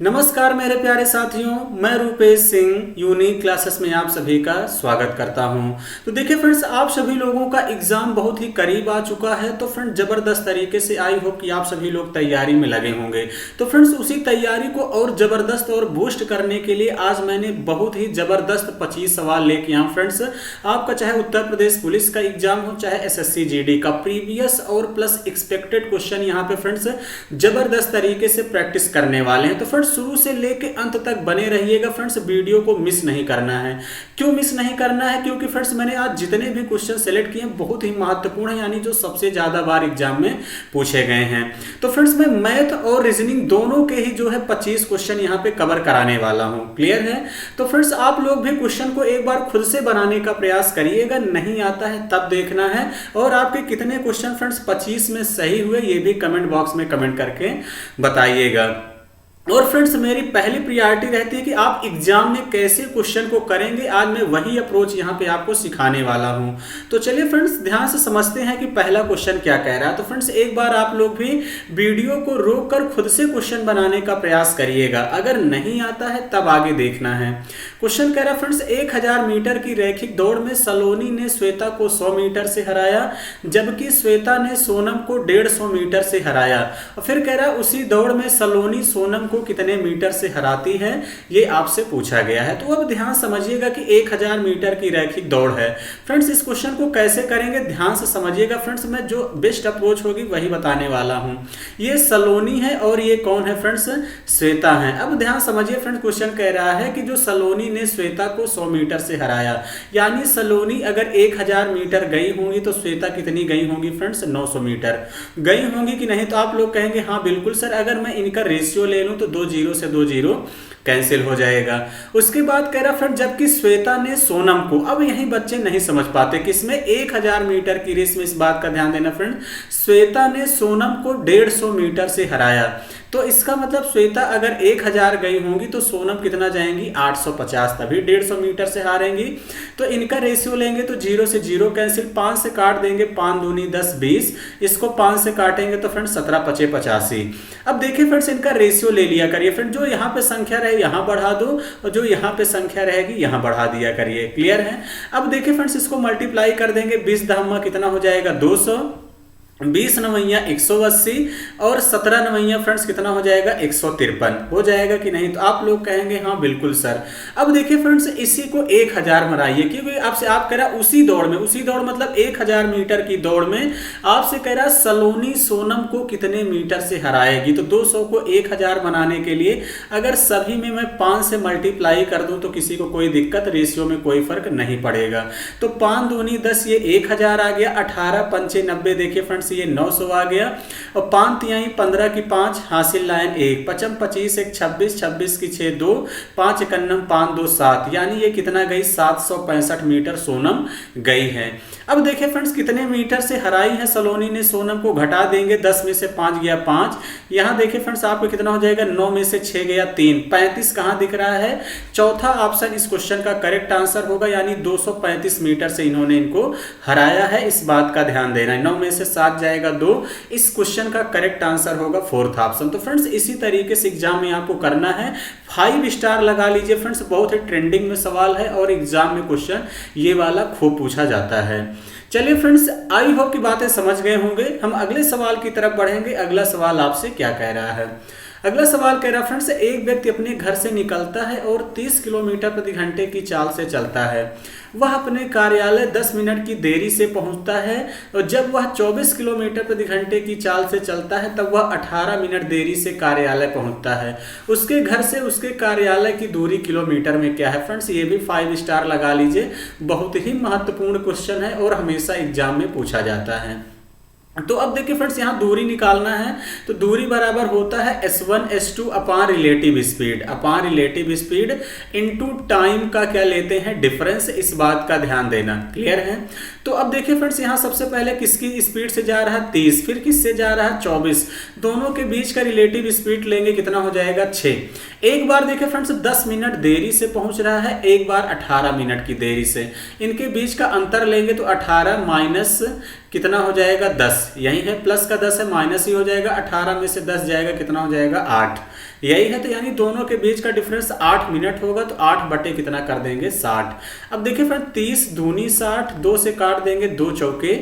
नमस्कार मेरे प्यारे साथियों, मैं रूपेश सिंह यूनिक क्लासेस में आप सभी का स्वागत करता हूं। तो देखिए फ्रेंड्स, आप सभी लोगों का एग्जाम बहुत ही करीब आ चुका है। तो फ्रेंड्स, जबरदस्त तरीके से आई होप कि आप सभी लोग तैयारी में लगे होंगे। तो फ्रेंड्स, उसी तैयारी को और जबरदस्त और बूस्ट करने के लिए आज मैंने बहुत ही जबरदस्त 25 सवाल लेके आया फ्रेंड्स। आपका चाहे उत्तर प्रदेश पुलिस का एग्जाम हो, चाहे एसएससी जीडी का, प्रीवियस और प्लस एक्सपेक्टेड क्वेश्चन यहाँ पे फ्रेंड्स जबरदस्त तरीके से प्रैक्टिस करने वाले हैं। तो फ्रेंड्स, शुरू से लेके अंत तक बने रहिएगा फ्रेंड्स, वीडियो को मिस नहीं करना है। क्यों मिस नहीं करना है? क्योंकि फ्रेंड्स, मैंने आज जितने भी क्वेश्चन सेलेक्ट किए हैं बहुत ही महत्वपूर्ण है, यानी जो सबसे ज्यादा बार एग्जाम में पूछे गए हैं। तो फ्रेंड्स, मैं मैथ और रीजनिंग दोनों के ही जो है 25 क्वेश्चन यहाँ पे कवर कराने वाला हूँ। क्लियर है? तो फ्रेंड्स, आप लोग भी क्वेश्चन को एक बार खुद से बनाने का प्रयास करिएगा। नहीं आता है तब देखना है। और आपके कितने क्वेश्चन फ्रेंड्स 25 में सही हुए ये भी कमेंट बॉक्स में कमेंट करके बताइएगा। और फ्रेंड्स, मेरी पहली प्रायोरिटी रहती है कि आप एग्जाम में कैसे क्वेश्चन को करेंगे। आज मैं वही अप्रोच यहाँ पे आपको सिखाने वाला हूँ। तो चलिए फ्रेंड्स, ध्यान से समझते हैं कि पहला क्वेश्चन क्या कह रहा है। तो फ्रेंड्स, एक बार आप लोग भी वीडियो को रोक कर खुद से क्वेश्चन बनाने का प्रयास करिएगा। अगर नहीं आता है तब आगे देखना है। क्वेश्चन कह रहा है फ्रेंड्स, 1000 मीटर की रैखिक दौड़ में सलोनी ने श्वेता को 100 मीटर से हराया, जबकि श्वेता ने सोनम को 150 मीटर से हराया। और फिर कह रहा है उसी दौड़ में सलोनी सोनम को कितने मीटर से हराती है, ये आपसे पूछा गया है। तो अब ध्यान समझिएगा कि 1000 मीटर की रैखिक दौड़ है। फ्रेंड्स, इस क्वेश्चन को कैसे करेंगे ध्यान से समझिएगा फ्रेंड्स। मैं जो बेस्ट अप्रोच होगी वही बताने वाला हूं। ये सलोनी है और ये कौन है फ्रेंड्स? श्वेता है। अब ध्यान समझिए फ्रेंड्स, क्वेश्चन कह रहा है कि जो सलोनी ने श्वेता को 100 मीटर से हराया, यानी सलोनी अगर 1000 मीटर गई होंगी तो श्वेता कितनी गई होंगी फ्रेंड्स? 900 मीटर गई होंगी कि नहीं? तो आप लोग कहेंगे हाँ बिल्कुल सर, अगर मैं इनका रेशियो ले लूं तो 2 जीरो से 2 जीरो कैंसिल हो जाएगा। उसके बाद कह रहा फ्रेंड, जबकि श्वेता ने सोनम को, अब यही बच्चे नहीं समझ पाते किसमें 1000 मीटर की रेस में, इस बात का ध्यान देना फ्रेंड, श्वेता ने सोनम को 150 मीटर से हराया। तो इसका मतलब श्वेता अगर 1000 गई होंगी तो सोनम कितना जाएंगी? 850, तभी 150 मीटर से हारेंगी। तो इनका रेशियो लेंगे तो 0 से 0 कैंसिल, 5 से काट देंगे, 5 दूनी 10 20, इसको 5 से काटेंगे तो फ्रेंड 17 पचे 85। अब देखिए फ्रेंड्स, इनका रेशियो ले लिया करिए फ्रेंड, जो यहाँ पे संख्या रहे यहाँ बढ़ा दो और जो यहाँ पे संख्या रहेगी यहाँ बढ़ा दिया करिए। क्लियर है? अब देखिए फ्रेंड्स, इसको मल्टीप्लाई कर देंगे, 20 दहम्मा कितना हो जाएगा? 200, 20 नवैया 180 और 17 नवैया फ्रेंड्स कितना हो जाएगा? 153 हो जाएगा कि नहीं? तो आप लोग कहेंगे हाँ बिल्कुल सर। अब देखिए फ्रेंड्स, इसी को 1000 बनाइए, क्योंकि आपसे आप कह रहा उसी दौड़ में, उसी दौड़ मतलब 1000 मीटर की दौड़ में आपसे कह रहा सलोनी सोनम को कितने मीटर से हराएगी। तो 200 को 1000 बनाने के लिए अगर सभी में मैं 5 से मल्टीप्लाई कर दूं तो किसी को कोई दिक्कत, रेशियो में कोई फर्क नहीं पड़ेगा। तो 5 दूनी 10, ये 1000 आ गया। 18 पंचे 90, देखिए फ्रेंड्स ये 900 आ गया। और 5 तिहाई 15 की 5, हासिल लाइन 1, 55 25 1 26, 26 की 6 2, 5 इकन्नम 5 2 7, यानी ये कितना गई? 765 मीटर सोनम गई है। अब देखिए फ्रेंड्स, कितने मीटर से हराई है सलोनी ने सोनम को, घटा देंगे, 10 में से 5 गया 5। यहाँ देखिए फ्रेंड्स, आपको कितना हो जाएगा? 9 में से 6 गया 3, 35 कहाँ दिख रहा है? चौथा ऑप्शन इस क्वेश्चन का करेक्ट आंसर होगा, यानी 235 मीटर से इन्होंने इनको हराया है। इस बात का ध्यान देना है। 9 में से 7 जाएगा 2, इस क्वेश्चन का करेक्ट आंसर होगा 4th ऑप्शन। तो फ्रेंड्स, इसी तरीके से एग्जाम में आपको करना है। 5 स्टार लगा लीजिए फ्रेंड्स, बहुत ही ट्रेंडिंग में सवाल है और एग्जाम में क्वेश्चन ये वाला खूब पूछा जाता है। चलिए फ्रेंड्स, आई होप की बातें समझ गए होंगे। हम अगले सवाल की तरफ बढ़ेंगे। अगला सवाल आपसे क्या कह रहा है? अगला सवाल कह रहा है फ्रेंड्स, एक व्यक्ति अपने घर से निकलता है और 30 किलोमीटर प्रति घंटे की चाल से चलता है। वह अपने कार्यालय 10 मिनट की देरी से पहुंचता है और जब वह 24 किलोमीटर प्रति घंटे की चाल से चलता है तब वह 18 मिनट देरी से कार्यालय पहुंचता है। उसके घर से उसके कार्यालय की दूरी किलोमीटर में क्या है? फ्रेंड्स, ये भी 5 स्टार लगा लीजिए। बहुत ही महत्वपूर्ण क्वेश्चन है और हमेशा एग्जाम में पूछा जाता है। तो अब देखिए फ्रेंड्स, यहाँ दूरी निकालना है। तो दूरी बराबर होता है S1 S2 अपान रिलेटिव स्पीड, अपान रिलेटिव स्पीड इनटू टाइम का क्या लेते हैं? डिफरेंस। इस बात का ध्यान देना। क्लियर है? तो अब देखिए फ्रेंड्स, यहाँ सबसे पहले किसकी स्पीड से जा रहा है? 30, फिर किससे जा रहा है? 24। दोनों के बीच का रिलेटिव स्पीड लेंगे, कितना हो जाएगा? 6 एक बार देखिए फ्रेंड्स 10 मिनट देरी से पहुंच रहा है, एक बार 18 मिनट की देरी से। इनके बीच का अंतर लेंगे तो 18 माइनस कितना हो जाएगा 10, यही है, प्लस का 10 है, माइनस ही हो जाएगा, 18 में से 10 जाएगा, कितना हो जाएगा 8, यही है। तो यानी दोनों के बीच का डिफरेंस 8 मिनट होगा, तो 8 बटे कितना कर देंगे 60। अब देखिए फ्रेंड 30 दूनी 60, 2 से काट देंगे, 2 चौके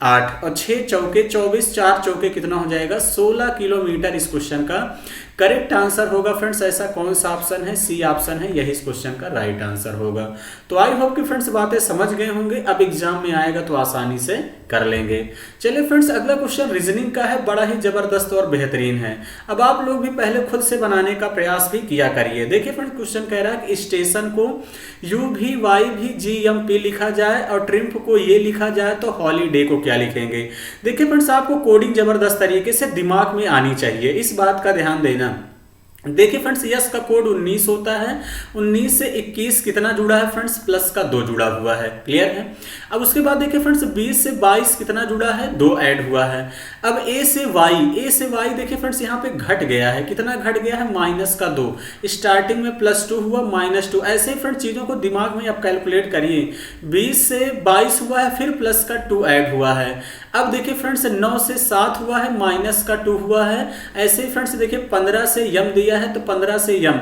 8 और 6 चौके 24, 4 चौके कितना हो जाएगा 16 किलोमीटर इस क्वेश्चन का करेक्ट आंसर होगा। फ्रेंड्स ऐसा कौन सा ऑप्शन है, सी ऑप्शन है, यही इस क्वेश्चन का राइट आंसर होगा। तो आई होप कि फ्रेंड्स बातें समझ गए होंगे, अब एग्जाम में आएगा तो आसानी से कर लेंगे। चलिए फ्रेंड्स अगला क्वेश्चन रीजनिंग का है, बड़ा ही जबरदस्त और बेहतरीन है। अब आप लोग भी पहले खुद से बनाने का प्रयास भी किया करिए। देखिए फ्रेंड्स क्वेश्चन कह रहा है कि स्टेशन को यू भी वाई भी जी एम पी लिखा जाए और ट्रिम्फ को ये लिखा जाए तो हॉलीडे को क्या लिखेंगे। देखिए फ्रेंड्स आपको कोडिंग जबरदस्त तरीके से दिमाग में आनी चाहिए, इस बात का ध्यान देना। देखिए फ्रेंड्स यस का कोड 19 होता है, 19 से 21 कितना जुड़ा है फ्रेंड्स, प्लस का 2 जुड़ा हुआ है, क्लियर है। अब उसके बाद देखिए फ्रेंड्स 20 से 22 कितना जुड़ा है, 2 ऐड हुआ है। अब ए से वाई देखिए फ्रेंड्स यहाँ पे घट गया है, कितना घट गया है माइनस का 2, स्टार्टिंग में +2 हुआ -2, ऐसे फ्रेंड्स चीजों को दिमाग में आप कैलकुलेट करिए। 20 से 22 हुआ है, फिर प्लस का 2 ऐड हुआ है। अब देखिए फ्रेंड्स 9 से 7 हुआ है, माइनस का 2 हुआ है। ऐसे फ्रेंड्स देखिए 15 से यम दिया है तो 15 से यम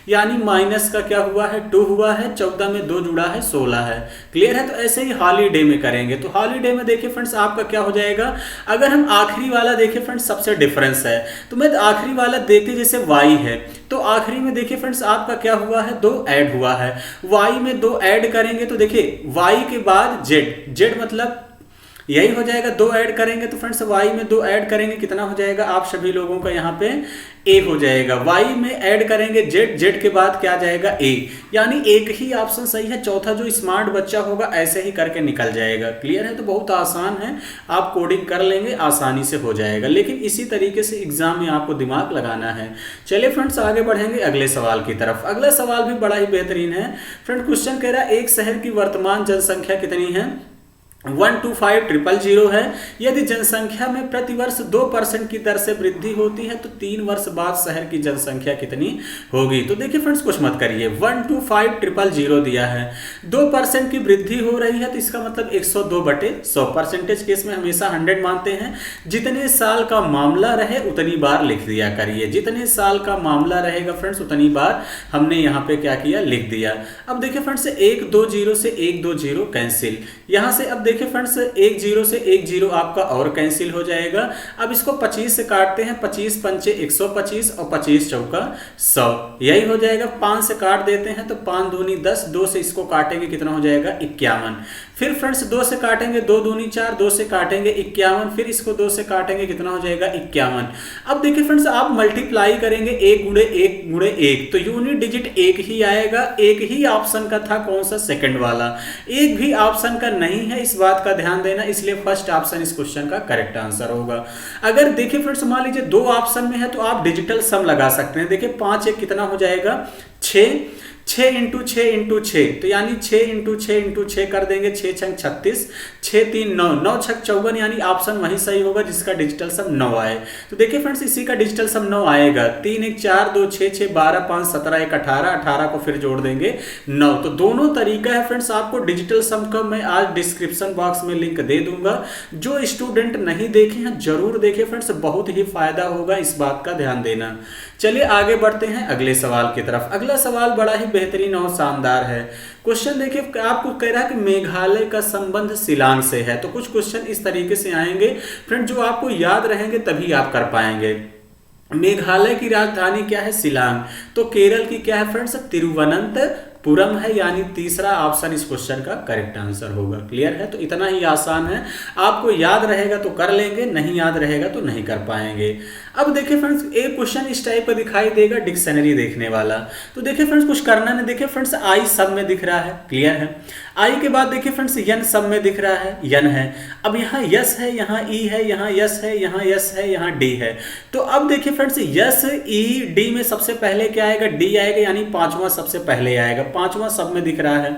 यानी माइनस का क्या हुआ है 2 हुआ है, 14 में 2 जुड़ा है 16 है, क्लियर है। तो ऐसे ही हॉलीडे में करेंगे तो हॉलीडे में देखिए फ्रेंड्स आपका क्या हो जाएगा। अगर हम आखिरी वाला देखिए फ्रेंड्स सबसे डिफरेंस है, तो मैं आखिरी वाला देखते जैसे वाई है तो आखिरी में देखिए फ्रेंड्स आपका क्या हुआ है 2 ऐड हुआ है। वाई में 2 ऐड करेंगे तो देखिए वाई के बाद जेड मतलब यही हो जाएगा, 2 ऐड करेंगे तो फ्रेंड्स वाई में 2 ऐड करेंगे कितना हो जाएगा, आप सभी लोगों का यहाँ पे ए हो जाएगा। वाई में ऐड करेंगे जेड के बाद क्या जाएगा ए, यानी एक ही ऑप्शन सही है, चौथा जो स्मार्ट बच्चा होगा ऐसे ही करके निकल जाएगा, क्लियर है। तो बहुत आसान है, आप कोडिंग कर लेंगे आसानी से हो जाएगा, लेकिन इसी तरीके से एग्जाम में आपको दिमाग लगाना है। चलिए फ्रेंड्स आगे बढ़ेंगे अगले सवाल की तरफ। अगला सवाल भी बड़ा ही बेहतरीन है। फ्रेंड क्वेश्चन कह रहा है एक शहर की वर्तमान जनसंख्या कितनी है, 125,000 है। यदि जनसंख्या में प्रतिवर्ष 2% की दर से वृद्धि होती है तो 3 वर्ष बाद शहर की जनसंख्या कितनी होगी। तो देखिए फ्रेंड्स कुछ मत करिए, 125,000 दिया है, 2% की वृद्धि हो रही है तो इसका मतलब 102/100। परसेंटेज केस में हमेशा 100 मानते हैं। जितने साल का मामला रहे उतनी बार लिख दिया करिए, जितने साल का मामला रहेगा फ्रेंड्स उतनी बार हमने यहाँ पे क्या किया लिख दिया। अब देखिए फ्रेंड्स 1 2 0 से 1 2 0 कैंसिल, यहाँ से अब देखिए फ्रेंड्स 1 0 से 1 0 आपका और कैंसिल हो जाएगा। अब इसको 25 से काटते हैं, 25 पंचे 125 और 25 चौका 100, यही हो जाएगा। 5 से काट देते हैं तो 5 दूनी 10, 2 से इसको काटेंगे कितना हो जाएगा 51। फिर फ्रेंड्स 2 से काटेंगे 2 दूनी 4, 2 से काटेंगे 51, फिर इसको 2 से काटेंगे कितना हो जाएगा 51। अब देखिए फ्रेंड्स आप मल्टीप्लाई करेंगे 1 गुणे 1 गुणे 1 तो यूनिट डिजिट 1 ही आएगा। एक ही ऑप्शन का था, कौन सा, सेकंड वाला, एक भी ऑप्शन का नहीं है, इस बात का ध्यान देना। इसलिए फर्स्ट ऑप्शन इस क्वेश्चन का करेक्ट आंसर होगा। अगर देखिए फ्रेंड्स मान लीजिए 2 ऑप्शन में है तो आप डिजिटल सम लगा सकते हैं। देखिए 5 1 कितना हो जाएगा 6, 6 × 6 × 6 तो यानी 6 × 6 × 6 कर देंगे, 6 छंग 36, 6 3 9, 9 छक 54, यानी ऑप्शन वही सही होगा जिसका डिजिटल सम 9 आए। तो देखिए फ्रेंड्स इसी का डिजिटल सम 9 आएगा। 3 1 4 2 6 6 12 5 17 1 18, 18 को फिर जोड़ देंगे 9। तो दोनों तरीका है फ्रेंड्स, आपको डिजिटल सम का मैं आज डिस्क्रिप्शन बॉक्स में लिंक दे दूंगा। जो स्टूडेंट नहीं देखे हैं जरूर देखें फ्रेंड्स, बहुत ही फायदा होगा, इस बात का ध्यान देना। चलिए आगे बढ़ते हैं अगले सवाल की तरफ। अगला सवाल बड़ा ही बेहतरीन और शानदार है। क्वेश्चन देखिए आपको कह रहा है कि मेघालय का संबंध शिलांग से है। तो कुछ क्वेश्चन इस तरीके से आएंगे फ्रेंड, जो आपको याद रहेंगे तभी आप कर पाएंगे। मेघालय की राजधानी क्या है, शिलांग। तो केरल की क्या है फ्रेंड्स, तिरुवनंतपुरम है, यानी तीसरा ऑप्शन इस क्वेश्चन का करेक्ट आंसर होगा। क्लियर है। तो इतना ही आसान है, आपको याद रहेगा तो कर लेंगे, नहीं याद रहेगा तो नहीं कर पाएंगे। अब देखिए फ्रेंड्स एक क्वेश्चन इस टाइप का दिखाई देगा, डिक्शनरी देखने वाला। तो देखिए फ्रेंड्स कुछ करना नहीं, देखिए फ्रेंड्स आई सब में दिख रहा है, क्लियर है। आई के बाद देखिए फ्रेंड्स यन सब में दिख रहा है, यन है। अब यहाँ यस है, यहाँ ई है, यहाँ यस है, यहाँ यस है, यहाँ डी है। तो अब देखिए फ्रेंड्स यस ई डी में सबसे पहले क्या आएगा, डी आएगा, यानी 5वां सबसे पहले आएगा, 5वां सब में दिख रहा है।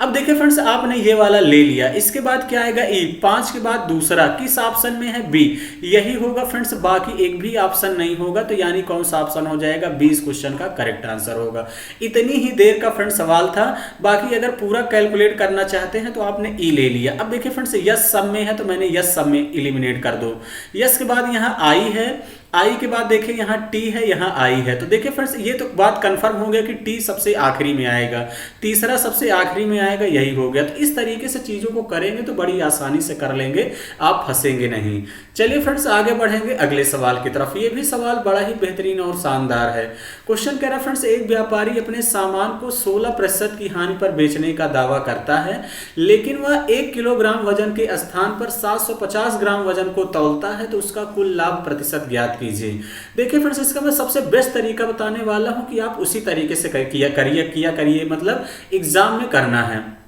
अब देखिए फ्रेंड्स, आपने ये वाला ले लिया, इसके बाद क्या आएगा ई, 5 के बाद दूसरा किस ऑप्शन में है, बी, यही होगा फ्रेंड्स, बाकी एक भी ऑप्शन नहीं होगा, तो यानी कौन सा ऑप्शन हो जाएगा, बी इस क्वेश्चन का करेक्ट आंसर होगा। इतनी ही देर का फ्रेंड्स सवाल था, बाकी अगर पूरा कैलकुलेट करना चाहते हैं तो आपने ई ले लिया। अब देखिए फ्रेंड्स, यस सब में है तो मैंने यस सब में इलिमिनेट कर दो। यस के बाद यहाँ आई है, आई के बाद देखिए यहाँ टी है, यहाँ आई है, तो देखिए फ्रेंड्स ये तो बात कंफर्म हो गया कि टी सबसे आखिरी में आएगा, तीसरा सबसे आखिरी में आएगा, यही हो गया। तो इस तरीके से चीज़ों को करेंगे तो बड़ी आसानी से कर लेंगे, आप फंसेंगे नहीं। चलिए फ्रेंड्स आगे बढ़ेंगे अगले सवाल की तरफ। ये भी सवाल बड़ा ही बेहतरीन और शानदार है। क्वेश्चन कह रहा है फ्रेंड्स, एक व्यापारी अपने सामान को 16% की हानि पर बेचने का दावा करता है, लेकिन वह 1 किलोग्राम वजन के स्थान पर 750 ग्राम वजन को तौलता है, तो उसका कुल लाभ प्रतिशत ज्ञात कीजिए। देखिए फ्रेंड्स, इसका मैं सबसे बेस्ट तरीका बताने वाला हूं कि आप उसी तरीके से किया करिए, मतलब एग्जाम में करना है।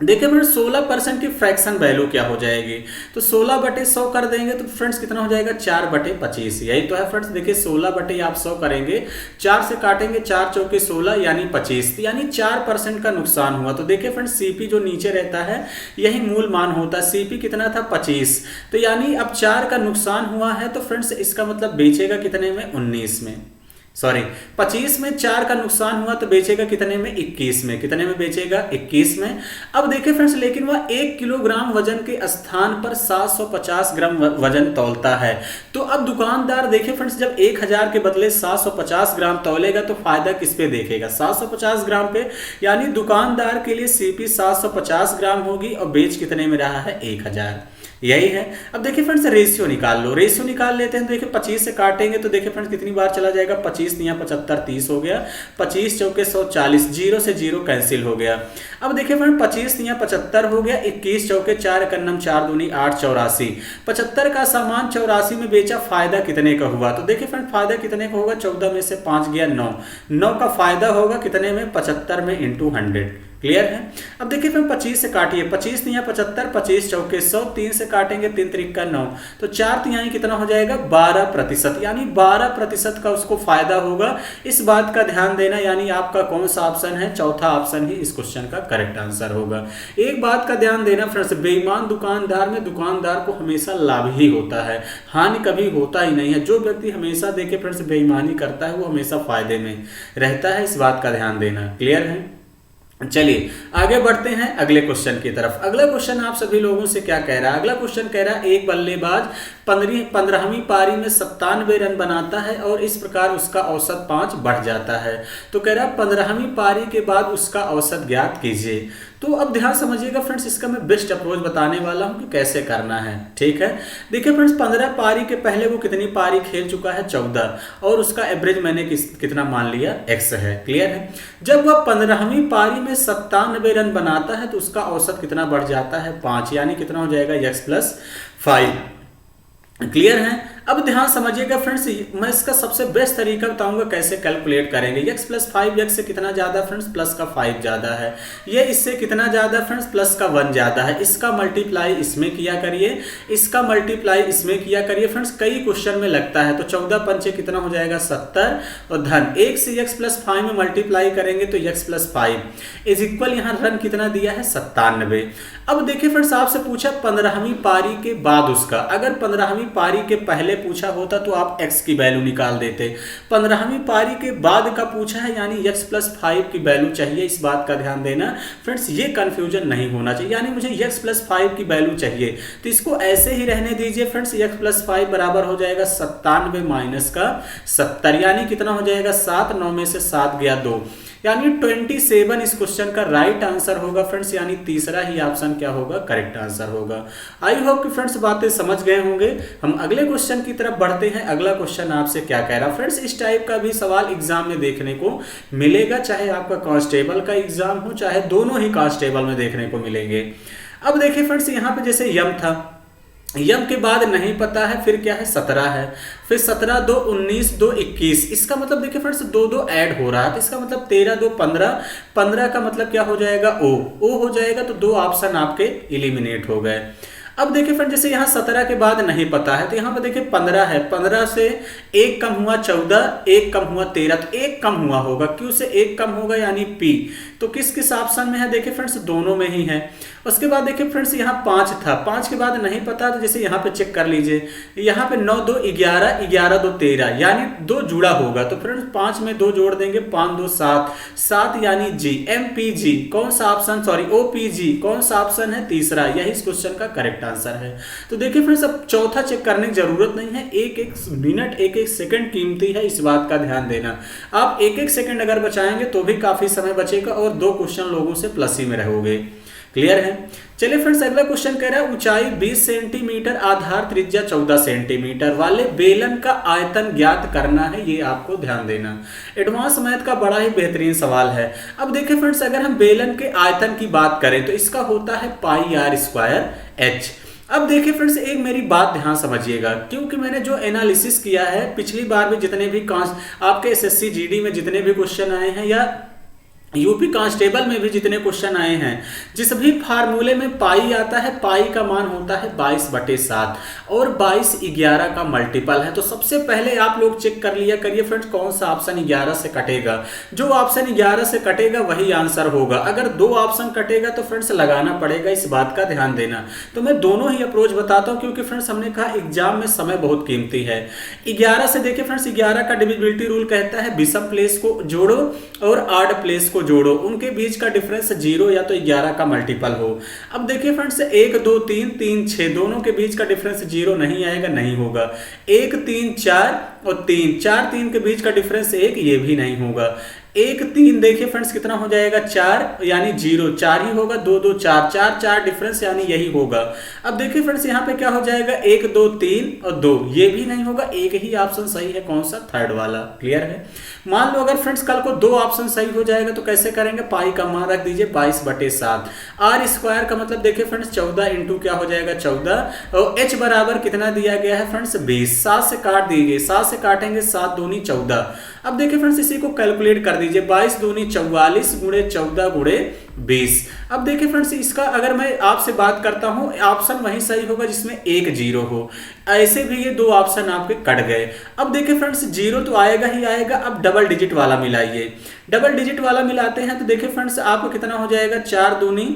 देखिए फ्रेंड्स, 16% की फ्रैक्शन वैल्यू क्या हो जाएगी, तो 16/100 कर देंगे तो फ्रेंड्स कितना हो जाएगा, 4/25, यही तो है फ्रेंड्स। देखिए 16/100 करेंगे, 4 से काटेंगे, 4 चौके 16 यानी 25, यानी 4% का नुकसान हुआ। तो देखिए फ्रेंड्स, सीपी जो नीचे रहता है यही मूल मान होता है, सीपी कितना था 25, तो यानी अब 4 का नुकसान हुआ है, तो फ्रेंड्स इसका मतलब बेचेगा कितने में, 19 में, सॉरी 25 में 4 का नुकसान हुआ तो बेचेगा कितने में, 21 में, कितने में बेचेगा, 21 में। अब देखिए फ्रेंड्स, लेकिन वह 1 किलोग्राम वजन के स्थान पर 750 ग्राम वजन तौलता है। तो अब दुकानदार देखिए फ्रेंड्स, जब 1000 के बदले 750 ग्राम तौलेगा तो फायदा किस पे देखेगा, 750 ग्राम पे, यानी दुकानदार के लिए सीपी 750 ग्राम होगी और बेच कितने में रहा है, 1000, यही है। अब देखिए फ्रेंड्स, रेशियो निकाल लो, रेशियो निकाल लेते हैं। तो देखिए 25 से काटेंगे तो देखिए फ्रेंड्स कितनी बार चला जाएगा, 25 या 75, 30 हो गया, 25 चौके 100, 40, 0 से 0 कैंसिल हो गया। अब देखिए फ्रेंड्स 25 या 75 हो गया, 21 चौके 4 कन्नम 4 दूनी 8, 84, 75 का सामान 84 में बेचा, फायदा कितने का हुआ, तो देखिए फ्रेंड्स फायदा कितने का होगा, 14 में से 5 गया 9, 9 का फायदा होगा कितने में, 75 में इंटू 100, क्लियर है। अब देखिए फिर 25 से काटिए, 25 या 75, 25 चौके 100, 3 से काटेंगे 3 त्रिक का 9, तो 4 तिहाई कितना हो जाएगा, 12%, यानी 12% का उसको फायदा होगा। इस बात का ध्यान देना, यानी आपका कौन सा ऑप्शन है, चौथा ऑप्शन ही इस क्वेश्चन का करेक्ट आंसर होगा। एक बात का ध्यान देना फ्रेंड्स, बेईमान दुकानदार में दुकानदार को हमेशा लाभ ही होता है, हानि कभी होता ही नहीं है। जो व्यक्ति हमेशा देखे फ्रेंड्स बेईमानी करता है वो हमेशा फायदे में रहता है, इस बात का ध्यान देना, क्लियर है। चलिए आगे बढ़ते हैं अगले क्वेश्चन की तरफ। अगला क्वेश्चन आप सभी लोगों से क्या कह रहा है, अगला क्वेश्चन कह रहा है एक बल्लेबाज 15वीं पारी में 97 रन बनाता है और इस प्रकार उसका औसत 5 बढ़ जाता है। तो कह रहा है 15वीं पारी के बाद उसका औसत ज्ञात कीजिए। तो अब ध्यान समझिएगा फ्रेंड्स, इसका मैं बेस्ट अप्रोच बताने वाला हूं कि कैसे करना है, ठीक है। देखिए फ्रेंड्स 15 पारी के पहले वो कितनी पारी खेल चुका है, 14, और उसका एवरेज मैंने कितना मान लिया, x है, क्लियर है। जब वह 15वीं पारी में 97 रन बनाता है तो उसका औसत कितना बढ़ जाता है, 5, यानी कितना हो जाएगा, x + 5, क्लियर है। अब ध्यान समझिएगा फ्रेंड्स, मैं इसका सबसे बेस्ट तरीका बताऊंगा कैसे कैलकुलेट करेंगे। x + 5, x से कितना ज्यादा फ्रेंड्स, प्लस का 5 ज्यादा है, ये इससे कितना ज्यादा फ्रेंड्स, प्लस का 1 ज्यादा है। इसका मल्टीप्लाई इसमें किया करिए, इसका मल्टीप्लाई इसमें किया करिए फ्रेंड्स, कई क्वेश्चन में लगता है। तो 14 पंचे कितना हो जाएगा, 70, और धन 1 से x + 5 में मल्टीप्लाई करेंगे तो x + 5 इज इक्वल, यहाँ रन कितना दिया है, 97। अब देखिए फ्रेंड्स आपसे पूछा 15वीं पारी के बाद उसका, अगर 15वीं पारी के पहले पूछा होता तो आप x की वैल्यू निकाल देते। 15वीं पारी के बाद का पूछा है, यानी x + 5 की वैल्यू चाहिए, इस बात का ध्यान देना फ्रेंड्स, ये कंफ्यूजन नहीं होना चाहिए। यानी मुझे x + 5 की वैल्यू चाहिए तो इसको ऐसे ही रहने दीजिए फ्रेंड्स। x + 5 बराबर हो जाएगा 97 - का 70, यानी कितना हो जाएगा, 7, 9 में से 7 गया 2, यानी 27 इस क्वेश्चन का राइट आंसर होगा फ्रेंड्स, यानी तीसरा ही ऑप्शन क्या होगा, करेक्ट आंसर होगा। आई होप कि फ्रेंड्स बातें समझ गए होंगे। हम अगले क्वेश्चन की तरफ बढ़ते हैं। अगला क्वेश्चन आपसे क्या कह रहा है फ्रेंड्स, इस टाइप का भी सवाल एग्जाम में देखने को मिलेगा, चाहे आपका कांस्टेबल का एग्जाम हो, चाहे दोनों ही कांस्टेबल में देखने को मिलेंगे। अब देखिए फ्रेंड्स, यहाँ पे जैसे यम था, यम के बाद नहीं पता है, फिर क्या है, 17 है, फिर 17, 2, 19, 2, 21, इसका मतलब देखिए फ्रेंड्स 2, 2 ऐड हो रहा है, तो इसका मतलब 13, 2, 15, 15 का मतलब क्या हो जाएगा, ओ हो जाएगा। तो 2 ऑप्शन आपके इलिमिनेट हो गए। अब देखिए फ्रेंड जैसे यहाँ 17 के बाद नहीं पता है, तो यहाँ पे देखिए 15 है, 15 से एक कम हुआ 14, एक कम हुआ 13, तो एक कम हुआ होगा, क्यू से एक कम होगा यानी पी। तो किस किस ऑप्शन में है, देखिए फ्रेंड्स दोनों में ही है। उसके बाद देखिए फ्रेंड्स यहाँ 5 था, 5 के बाद नहीं पता, तो जैसे यहाँ पे चेक कर लीजिए, यहाँ पे 9 2 11, 11 2 13, यानी 2 जुड़ा होगा, तो फ्रेंड्स 5 में 2 जोड़ देंगे, 5 2 7, 7 यानी जी। MPG कौन सा ऑप्शन, सॉरी OPG कौन सा ऑप्शन है, तीसरा, यही इस क्वेश्चन का करेक्ट आंसर है। तो देखिए फ्रेंड्स अब चौथा चेक करने की जरूरत नहीं है, एक एक मिनट एक एक सेकंड कीमती है, इस बात का ध्यान देना। आप एक एक सेकंड अगर बचाएंगे तो भी काफी समय बचेगा और 2 क्वेश्चन लोगों से प्लस ही में रहोगे। क्लियर है। चलिए फ्रेंड्स अगला क्वेश्चन कह रहा है ऊंचाई 20 सेंटीमीटर आधार त्रिज्या 14 सेंटीमीटर वाले बेलन का आयतन ज्ञात करना है, ये आपको ध्यान देना। एडवांस मैथ का बड़ा ही बेहतरीन सवाल है। अब देखिए फ्रेंड्स अगर हम बेलन के आयतन की बात करें तो इसका होता है पाई आर स्क्वायर एच। अब देखिए फ्रेंड्स एक मेरी बात ध्यान समझिएगा, क्योंकि मैंने जो एनालिसिस किया है पिछली बार भी जितने भी आपके SSC GD में जितने भी क्वेश्चन आए हैं या यूपी कांस्टेबल में भी जितने क्वेश्चन आए हैं, जिस भी फार्मूले में पाई आता है, पाई का मान होता है 22/7 और 22 11 का मल्टीपल है। तो सबसे पहले आप लोग चेक कर लिया करिए फ्रेंड्स कौन सा ऑप्शन 11 से कटेगा। जो ऑप्शन 11 से कटेगा वही आंसर होगा। अगर 2 ऑप्शन कटेगा तो फ्रेंड्स लगाना पड़ेगा, इस बात का ध्यान देना। तो मैं दोनों ही अप्रोच बताता हूं, क्योंकि फ्रेंड्स हमने कहा एग्जाम में समय बहुत कीमती है। 11 से देखिए फ्रेंड्स 11 का डिविजिबिलिटी रूल कहता है विषम प्लेस को जोड़ो और ऑड प्लेस को जोड़ो, उनके बीच का डिफरेंस 0 या तो 11 का मल्टीपल हो। अब देखिए फ्रेंड्स 1 2 3 3 6 दोनों के बीच का डिफरेंस 0 नहीं आएगा, नहीं होगा। 1 3 4 और 3 4 3 के बीच का डिफरेंस 1, ये भी नहीं होगा। 1 3 देखिए फ्रेंड्स कितना हो जाएगा 4 यानी 0 4 ही होगा। 2 2 4 4 4 डिफरेंस यानी यही होगा। अब देखिए फ्रेंड्स यहाँ पे क्या हो जाएगा 1 2 3 और 2, ये भी नहीं होगा। एक ही ऑप्शन सही है, कौन सा, थर्ड वाला। क्लियर है। मान लो अगर फ्रेंड्स कल को 2 ऑप्शन सही हो जाएगा तो कैसे करेंगे, पाई का मान रख दीजिए 22/7। आर स्क्वायर का मतलब देखिए फ्रेंड्स 14 इंटू क्या हो जाएगा 14 और एच बराबर कितना दिया गया है फ्रेंड्स 20। 7 से काट दीजिए, 7 से काटेंगे 7 दूनी 14। अब देखिए फ्रेंड्स इसी को कैलकुलेट कर दीजिए, 22 दूनी 44 गुणे 14 गुणे 20। अब देखिए फ्रेंड्स इसका अगर मैं आपसे बात करता हूं, ऑप्शन वही सही होगा जिसमें 1 0 हो। ऐसे भी ये 2 ऑप्शन आपके कट गए। अब देखिए फ्रेंड्स 0 तो आएगा ही आएगा। अब डबल डिजिट वाला मिलाइए, डबल डिजिट वाला मिलाते हैं तो देखिए फ्रेंड्स आपको कितना हो जाएगा 4 दूनी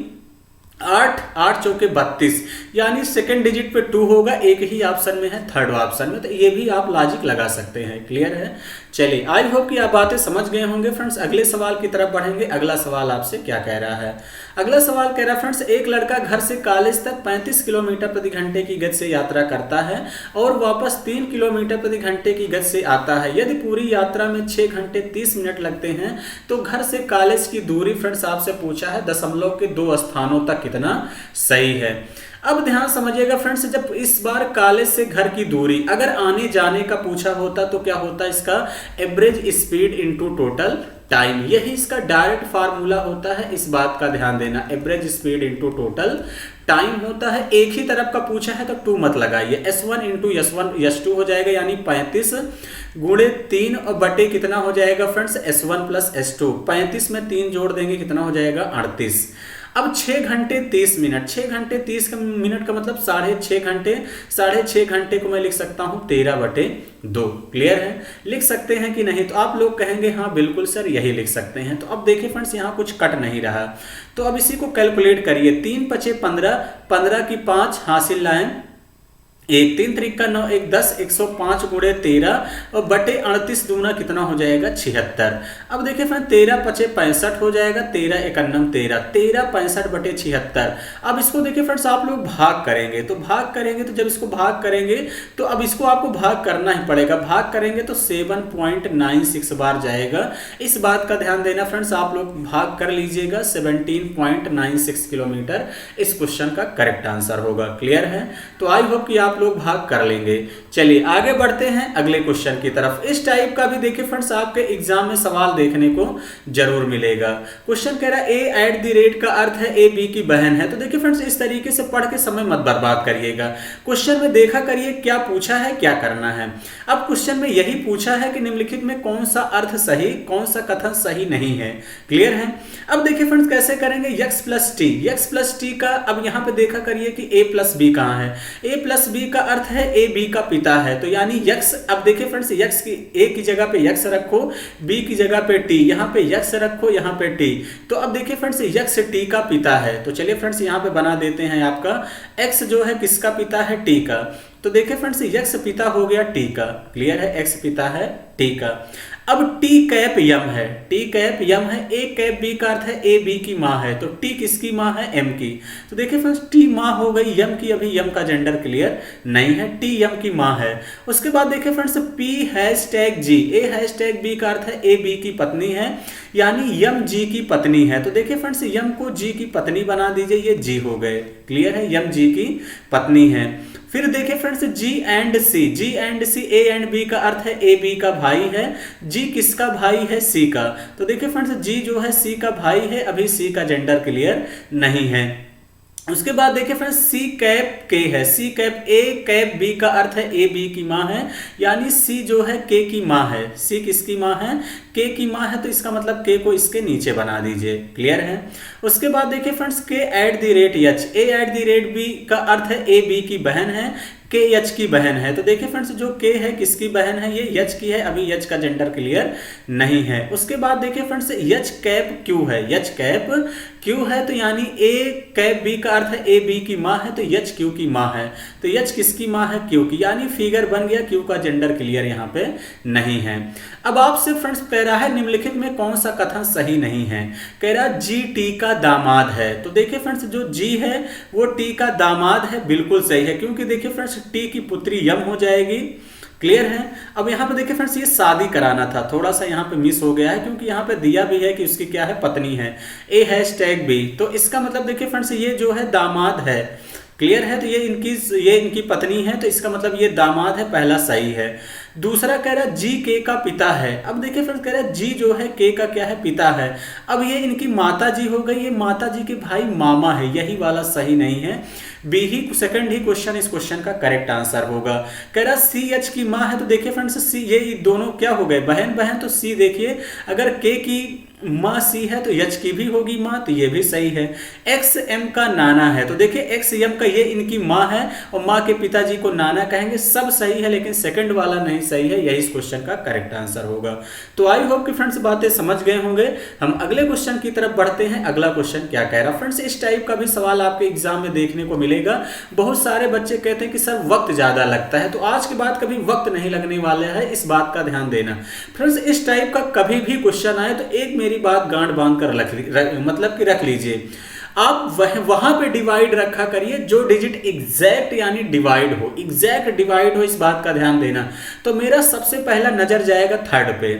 8 8 चौके 32, यानी सेकंड डिजिट पे 2 होगा। एक ही ऑप्शन में है, थर्ड ऑप्शन में। तो ये भी आप लॉजिक लगा सकते हैं। क्लियर है। चलिए आई होप कि आप बातें समझ गए होंगे फ्रेंड्स। अगले सवाल की तरफ बढ़ेंगे। अगला सवाल आपसे क्या कह रहा है, अगला सवाल कह रहा है फ्रेंड्स एक लड़का घर से कॉलेज तक 35 किलोमीटर प्रति घंटे की गति से यात्रा करता है और वापस 3 किलोमीटर प्रति घंटे की गति से आता है। यदि पूरी यात्रा में 6 घंटे 30 मिनट लगते हैं तो घर से कॉलेज की दूरी फ्रेंड्स आपसे पूछा है दशमलव के 2 स्थानों तक कितना सही है। अब ध्यान समझिएगा फ्रेंड्स, जब इस बार कॉलेज से घर की दूरी अगर आने जाने का पूछा होता तो क्या होता, इसका average speed into total time, यही इसका डायरेक्ट फार्मूला होता है। इस बात का ध्यान देना, average speed into total time होता है। एक ही तरफ का पूछा है तो 2 मत लगाइए, S1 इंटू S2 हो जाएगा, यानी 35 गुणे 3 और बटे कितना हो जाएगा फ्रेंड्स S1 प्लस S2। 35 में 3 जोड़ देंगे कितना हो जाएगा 38। अब 6 घंटे 30 मिनट, 6 घंटे 30 मिनट का मतलब 6.5 घंटे, 6.5 घंटे को मैं लिख सकता हूँ 13/2। क्लियर है, लिख सकते हैं कि नहीं? तो आप लोग कहेंगे हाँ बिल्कुल सर यही लिख सकते हैं। तो अब देखिए फ्रेंड्स यहाँ कुछ कट नहीं रहा, तो अब इसी को कैलकुलेट करिए। 3 × 15, 15 की 5 हासिल लाइन 1, 3 3 का 9, 1 10, 105 गुणे 13 और बटे 38 दूना कितना हो जाएगा 76। अब देखिए फ्रेंड 13 × 5 = 65 हो जाएगा, 13 × 1 = 13, 13 65 बटे 76। अब इसको देखिए फ्रेंड्स आप लोग भाग करेंगे, तो भाग करेंगे तो जब इसको भाग करेंगे तो अब इसको आपको भाग करना ही पड़ेगा। भाग करेंगे तो 7.96 बार जाएगा। इस बात का ध्यान देना फ्रेंड्स, आप लोग भाग कर लीजिएगा 17.96 किलोमीटर इस क्वेश्चन का करेक्ट आंसर होगा। क्लियर है। तो आई होप कि आप आप लोग भाग कर लेंगे। चलिए आगे बढ़ते हैं अगले क्वेश्चन की तरफ। इस टाइप का भी देखिए फ्रेंड्स आपके एग्जाम में सवाल देखने को जरूर मिलेगा। क्वेश्चन कह रहा है ए एट द रेट का अर्थ है ए बी की बहन है। तो देखिए फ्रेंड्स इस तरीके से पढ़ के समय मत बर्बाद करिएगा। क्वेश्चन में देखा करिए क्या पूछा है, क्या करना है। अब क्वेश्चन में यही पूछा है कि निम्नलिखित में कौन सा अर्थ सही, कौन सा कथन सही नहीं है। क्लियर है। अब देखिए फ्रेंड्स कैसे करेंगे, यक्स प्लस टी का अब यहां पे देखा करिए कि a प्लस बी कहां है। a प्लस बी का अर्थ है a b का पिता है, तो यानी यक्स। अब देखिए फ्रेंड्स यक्स की a की जगह पे यक्स रखो, b की जगह पे t, यहां पे यक्स रखो, यहां पे t। तो अब देखिए फ्रेंड्स यक्स t का पिता है, तो चलिए फ्रेंड्स यहां पे बना देते हैं आपका x जो है किसका पिता है, t का। तो देखिए फ्रेंड्स यक्स पिता हो गया t का। क्लियर है, x पिता है t का। अब t कैप यम है, t कैप यम है, a कैप b का अर्थ है a b की माँ है, तो t किसकी माँ है, m की। तो देखिए फ्रेंड्स t माँ हो गई यम की, अभी यम का जेंडर क्लियर नहीं है, t यम की माँ है। उसके बाद देखिए friends p hashtag g, a hashtag b का अर्थ है a b की पत्नी है, यानी यम जी की पत्नी है। तो देखिए फ्रेंड्स यम को जी की पत्नी बना दीजिए, ये जी हो गए। क्लियर है, यम जी की पत्नी है। फिर देखिए friends G and C, A and B का अर्थ है ए बी का भाई है, जी किसका भाई है, सी का। तो देखिए फ्रेंड्स जी जो है सी का भाई है, अभी सी का जेंडर क्लियर नहीं है। उसके बाद देखिए फ्रेंड्स सी कैप के है, C cap A cap B का अर्थ है ए बी की माँ है, यानी सी जो है के की माँ है। सी किसकी माँ है, के की माँ है, तो इसका मतलब के को इसके नीचे बना दीजिए। क्लियर है। उसके बाद देखिए friends K at the rate H, A at the rate B का अर्थ है ए बी की बहन है, के एच की बहन है। तो देखिए फ्रेंड्स जो के है किसकी बहन है, ये एच की है, अभी एच का जेंडर क्लियर नहीं है। उसके बाद देखिए फ्रेंड्स एच कैप क्यू है, एच कैप क्यू है, तो यानी ए कैप बी का अर्थ है ए बी की माँ है, तो एच क्यू की माँ है, तो एच किसकी माँ है, क्यू की, यानी फिगर बन गया, क्यू का जेंडर क्लियर यहाँ पे नहीं है। अब आपसे फ्रेंड्स कह रहा है निम्नलिखित में कौन सा कथन सही नहीं है। कह रहा जी टी का दामाद है। तो देखिए फ्रेंड्स जो जी है वो टी का दामाद है, बिल्कुल सही है, क्योंकि देखिए फ्रेंड्स टी की पुत्री यम हो जाएगी। क्लियर है। अब यहाँ पे देखिए फ्रेंड्स ये शादी कराना था, थोड़ा सा यहाँ पे मिस हो गया है, क्योंकि यहाँ पे दिया भी है कि उसकी क्या है, पत्नी है, ए हैशटैग बी। तो इसका मतलब देखिए फ्रेंड्स ये जो है दामाद है। क्लियर है, तो ये इनकी पत्नी है, तो इसका मतलब ये दामाद है, पहला सही है। दूसरा कह रहा है जी के का पिता है। अब देखिए फ्रेंड्स कह रहा है जी जो है के का क्या है, पिता है। अब ये इनकी माता जी हो गई, ये माता जी के भाई मामा है, यही वाला सही नहीं है, बी ही सेकंड ही क्वेश्चन इस क्वेश्चन का करेक्ट आंसर होगा। कह रहा सी एच की माँ है, तो देखिए फ्रेंड्स सी ये दोनों क्या हो गए, बहन बहन, तो सी देखिए अगर के की माँ सी है तो एच की भी होगी माँ, तो ये भी सही है। एक्स एम का नाना है, तो देखिए एक्स एम का ये इनकी माँ है और माँ के पिताजी को नाना कहेंगे, सब सही है, लेकिन सेकंड वाला नहीं सही है, यही इस क्वेश्चन का करेक्ट आंसर होगा। तो आई होप कि फ्रेंड्स बातें समझ गए होंगे। हम अगले क्वेश्चन की तरफ बढ़ते हैं। अगला क्वेश्चन क्या कह रहा फ्रेंड्स, इस टाइप का भी सवाल आपके एग्जाम में देखने को मिलेगा। बहुत सारे बच्चे कहते हैं कि सर वक्त ज्यादा लगता है, तो आज के बाद कभी वक्त नहीं लगने वाला है, इस बात का ध्यान देना। फ्रेंड्स इस टाइप का कभी भी क्वेश्चन आए तो एक मेरी बात गांठ बांध कर मतलब कि रख लीजिए, आप वहां पे डिवाइड रखा करिए जो डिजिट एग्जैक्ट यानी डिवाइड हो, एग्जैक्ट डिवाइड हो, इस बात का ध्यान देना। तो मेरा सबसे पहला नजर जाएगा थर्ड पे।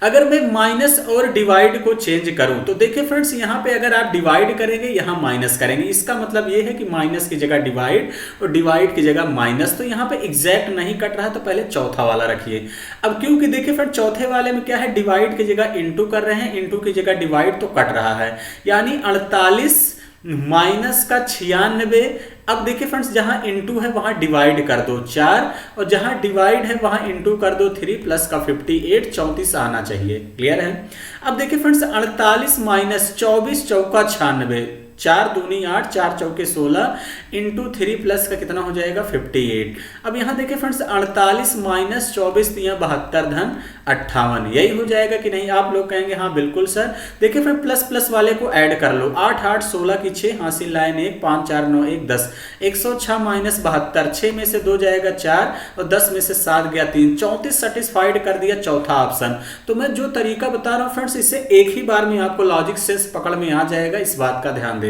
अगर मैं माइनस और डिवाइड को चेंज करूं तो देखिए फ्रेंड्स यहाँ पे अगर आप डिवाइड करेंगे यहाँ माइनस करेंगे, इसका मतलब ये है कि माइनस की जगह डिवाइड और डिवाइड की जगह माइनस। तो यहाँ पे एग्जैक्ट नहीं कट रहा, तो पहले चौथा वाला रखिए। अब क्योंकि देखिए फ्रेंड चौथे वाले में क्या है, डिवाइड की जगह इंटू कर रहे हैं, इंटू की जगह डिवाइड, तो कट रहा है, यानी 48 माइनस का 96। अब देखिए फ्रेंड्स जहां इंटू है वहां डिवाइड कर दो 4, और जहां डिवाइड है वहां इंटू कर दो 3, प्लस का 58, 34 आना चाहिए। क्लियर है। अब देखिए फ्रेंड्स 48 माइनस 24 चौका 96, 4 दूनी 8, 4 चौके 16, इंटू 3 प्लस का कितना हो जाएगा 58। अब यहाँ देखिए फ्रेंड्स 48 माइनस 24 72 धन 58, यही हो जाएगा कि नहीं, आप लोग कहेंगे हाँ बिल्कुल सर। देखिए फ्रेंड प्लस प्लस वाले को ऐड कर लो, 8 8 16 की 6, हासिल लाइन 1, 5 4 9 1 10, 106 माइनस 72, 6 में से 2 जाएगा 4 और 10 में से 7 गया 3, 34 सेटिस्फाइड कर दिया चौथा ऑप्शन। तो मैं जो तरीका बता रहा हूँ फ्रेंड्स, इससे एक ही बार में आपको लॉजिक से पकड़ में आ जाएगा, इस बात का ध्यान देना।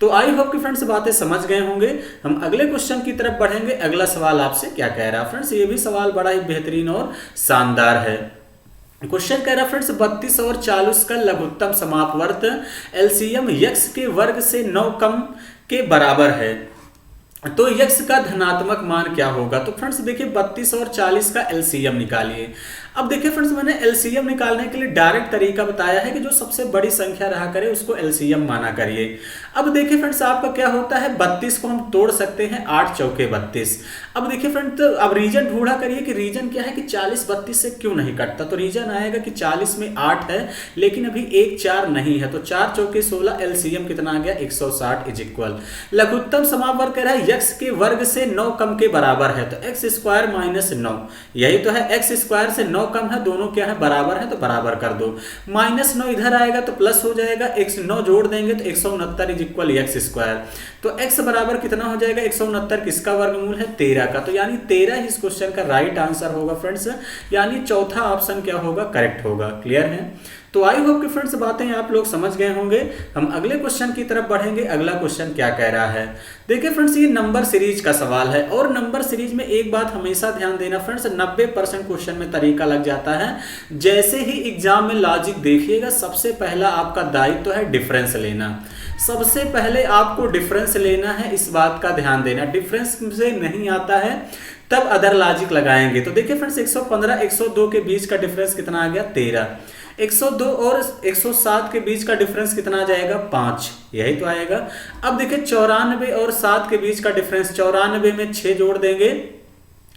तो आई होप कि फ्रेंड्स बातें समझ गए होंगे। हम अगले क्वेश्चन की तरफ बढ़ेंगे। अगला सवाल आपसे क्या कह रहा है फ्रेंड्स, ये भी सवाल बड़ा ही बेहतरीन और शानदार है। क्वेश्चन कह रहा है फ्रेंड्स 32 और 40 का लघुत्तम समापवर्त एलसीएम यक्स के वर्ग से 9 कम के बराबर है। तो यक्स का धनात्मक मान क्या होगा? तो फ्रेंड्स देखिए 32 और 40 का एलसीएम निकालिए। अब देखिए फ्रेंड्स मैंने एलसीएम निकालने के लिए डायरेक्ट तरीका बताया है कि जो सबसे बड़ी संख्या रहा करे उसको एलसीएम माना करिए। अब देखिए फ्रेंड्स आपका क्या होता है, 32 को हम तोड़ सकते हैं 8 चौके 32। अब देखिए फ्रेंड्स तो अब रीजन ढूंढा करिए कि रीजन क्या है कि 40 32 से क्यों नहीं कटता। तो रीजन आएगा कि 40 में 8 है लेकिन अभी 1 4 नहीं है, तो 4 चौके 16, एलसीएम कितना आ गया 160 इज इक्वल। लघुत्तम समावर्ग कह रहा है x के वर्ग से 9 कम के बराबर है, तो x स्क्वायर माइनस 9, यही तो है, x स्क्वायर से 9 कम है, दोनों क्या है बराबर है, तो बराबर कर दो। माइनस 9 इधर आएगा तो प्लस हो जाएगा, x 9 जोड़ देंगे तो 169 इज इक्वल x स्क्वायर। तो x बराबर कितना हो जाएगा 169, किसका वर्गमूल है 13 का, तो यानी 13 इस क्वेश्चन का राइट आंसर होगा फ्रेंड्स, यानी चौथा ऑप्शन क्या होगा करेक्ट होगा। क्लियर है? तो आई होप कि फ्रेंड्स बातें आप लोग समझ गए होंगे। हम अगले क्वेश्चन की तरफ बढ़ेंगे। अगला क्वेश्चन क्या कह रहा है, देखिए फ्रेंड्स ये नंबर सीरीज का सवाल है, और नंबर सीरीज में एक बात हमेशा ध्यान देना फ्रेंड्स, 90% क्वेश्चन में तरीका लग जाता है। जैसे ही एग्जाम में लॉजिक देखिएगा, सबसे पहला आपका दायित्व है डिफरेंस लेना। सबसे पहले आपको डिफरेंस लेना है, इस बात का ध्यान देना। डिफरेंस से नहीं आता है तब अदर लॉजिक लगाएंगे। तो देखिए फ्रेंड्स 115 102 के बीच का डिफरेंस कितना आ गया 13, 102 और 107 के बीच का डिफरेंस कितना आ जाएगा 5, यही तो आएगा। अब देखिए 94 और 7 के बीच का डिफरेंस, 94 में 6 जोड़ देंगे